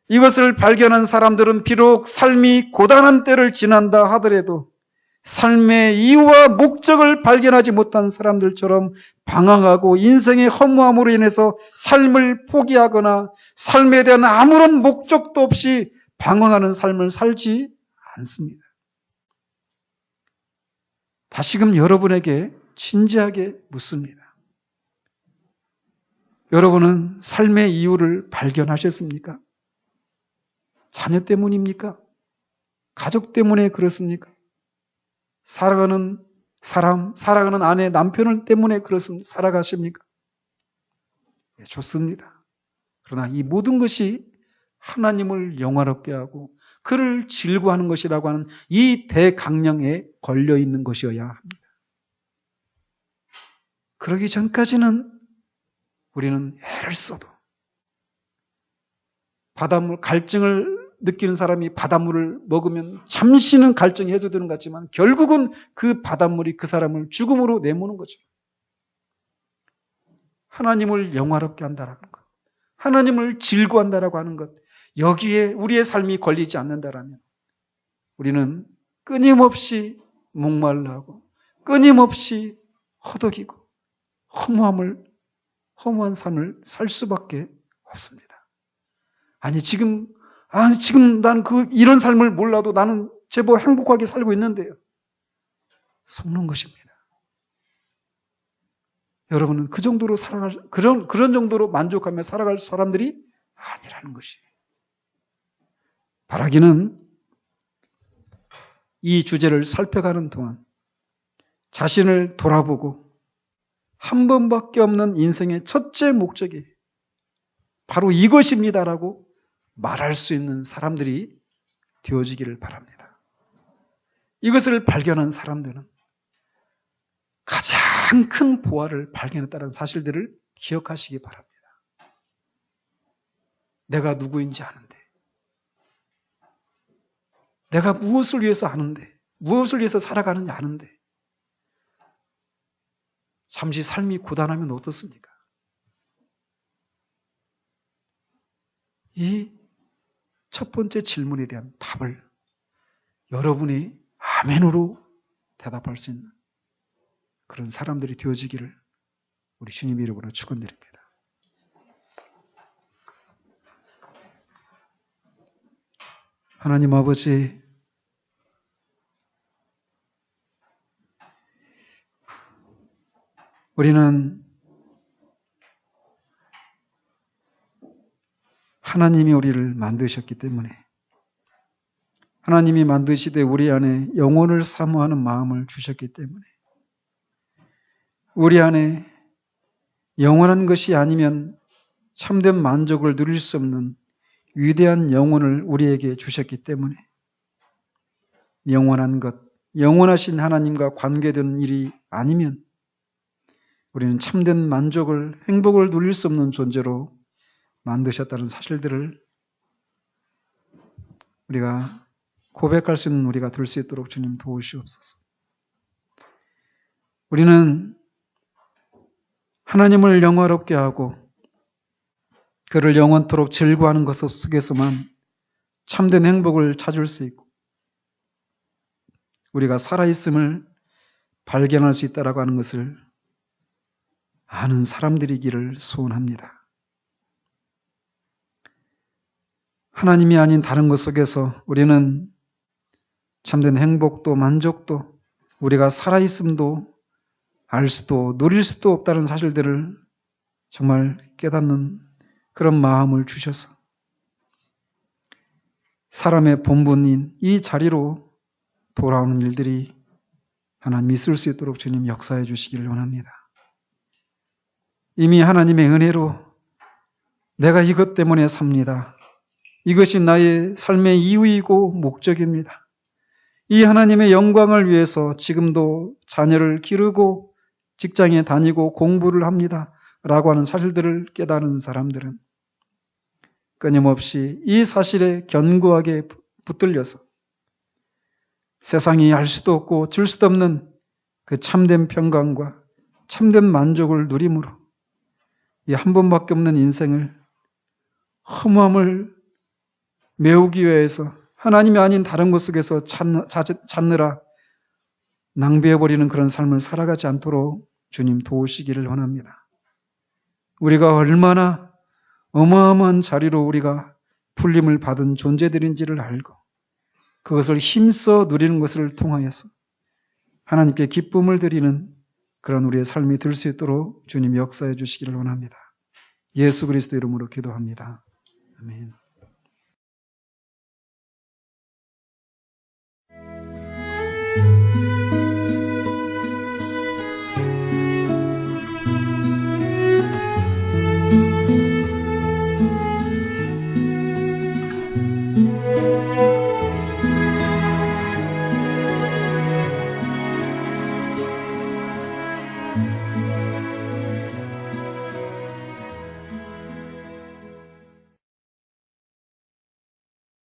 Speaker 1: 이것을 발견한 사람들은 비록 삶이 고단한 때를 지난다 하더라도 삶의 이유와 목적을 발견하지 못한 사람들처럼 방황하고 인생의 허무함으로 인해서 삶을 포기하거나 삶에 대한 아무런 목적도 없이 방황하는 삶을 살지 않습니다. 다시금 여러분에게 진지하게 묻습니다. 여러분은 삶의 이유를 발견하셨습니까? 자녀 때문입니까? 가족 때문에 그렇습니까? 살아가는 사람, 살아가는 아내, 남편 때문에 그렇습니까? 살아가십니까? 네, 좋습니다. 그러나 이 모든 것이 하나님을 영화롭게 하고 그를 즐거워하는 것이라고 하는 이 대강령에 걸려 있는 것이어야 합니다. 그러기 전까지는 우리는 애를 써도 바닷물, 갈증을 느끼는 사람이 바닷물을 먹으면 잠시는 갈증이 해소되는 것 같지만 결국은 그 바닷물이 그 사람을 죽음으로 내모는 거죠. 하나님을 영화롭게 한다라는 것, 하나님을 즐거워한다라고 하는 것, 여기에 우리의 삶이 걸리지 않는다라면 우리는 끊임없이 목말라하고 끊임없이 허덕이고 허무한 삶을 살 수밖에 없습니다. 지금 난 이런 삶을 몰라도 나는 제법 행복하게 살고 있는데요. 속는 것입니다. 여러분은 그 정도로 그런 정도로 만족하며 살아갈 사람들이 아니라는 것이에요. 바라기는 이 주제를 살펴가는 동안 자신을 돌아보고 한 번밖에 없는 인생의 첫째 목적이 바로 이것입니다라고 말할 수 있는 사람들이 되어지기를 바랍니다. 이것을 발견한 사람들은 가장 큰 보화를 발견했다는 사실들을 기억하시기 바랍니다. 내가 누구인지 아는데, 내가 무엇을 위해서 아는데, 무엇을 위해서 살아가는지 아는데, 잠시 삶이 고단하면 어떻습니까? 이 첫 번째 질문에 대한 답을 여러분이 아멘으로 대답할 수 있는 그런 사람들이 되어지기를 우리 주님 이름으로 축원드립니다. 하나님 아버지, 우리는 하나님이 우리를 만드셨기 때문에, 하나님이 만드시되 우리 안에 영혼을 사모하는 마음을 주셨기 때문에, 우리 안에 영원한 것이 아니면 참된 만족을 누릴 수 없는 위대한 영혼을 우리에게 주셨기 때문에, 영원한 것, 영원하신 하나님과 관계되는 일이 아니면 우리는 참된 만족을, 행복을 누릴 수 없는 존재로 만드셨다는 사실들을 우리가 고백할 수 있는 우리가 될 수 있도록 주님 도우시옵소서. 우리는 하나님을 영화롭게 하고 그를 영원토록 즐거워하는 것 속에서만 참된 행복을 찾을 수 있고 우리가 살아있음을 발견할 수 있다라고 하는 것을 아는 사람들이기를 소원합니다. 하나님이 아닌 다른 것 속에서 우리는 참된 행복도 만족도 우리가 살아있음도 알 수도 누릴 수도 없다는 사실들을 정말 깨닫는 그런 마음을 주셔서 사람의 본분인 이 자리로 돌아오는 일들이 하나님 있을 수 있도록 주님 역사해 주시기를 원합니다. 이미 하나님의 은혜로 내가 이것 때문에 삽니다. 이것이 나의 삶의 이유이고 목적입니다. 이 하나님의 영광을 위해서 지금도 자녀를 기르고 직장에 다니고 공부를 합니다. 라고 하는 사실들을 깨달은 사람들은 끊임없이 이 사실에 견고하게 붙들려서 세상이 알 수도 없고 줄 수도 없는 그 참된 평강과 참된 만족을 누림으로 이 한 번밖에 없는 인생을 허무함을 메우기 위해서 하나님이 아닌 다른 것 속에서 찾느라 낭비해버리는 그런 삶을 살아가지 않도록 주님 도우시기를 원합니다. 우리가 얼마나 어마어마한 자리로 우리가 풀림을 받은 존재들인지를 알고 그것을 힘써 누리는 것을 통하여서 하나님께 기쁨을 드리는 그런 우리의 삶이 될 수 있도록 주님 역사해 주시기를 원합니다. 예수 그리스도 이름으로 기도합니다. 아멘.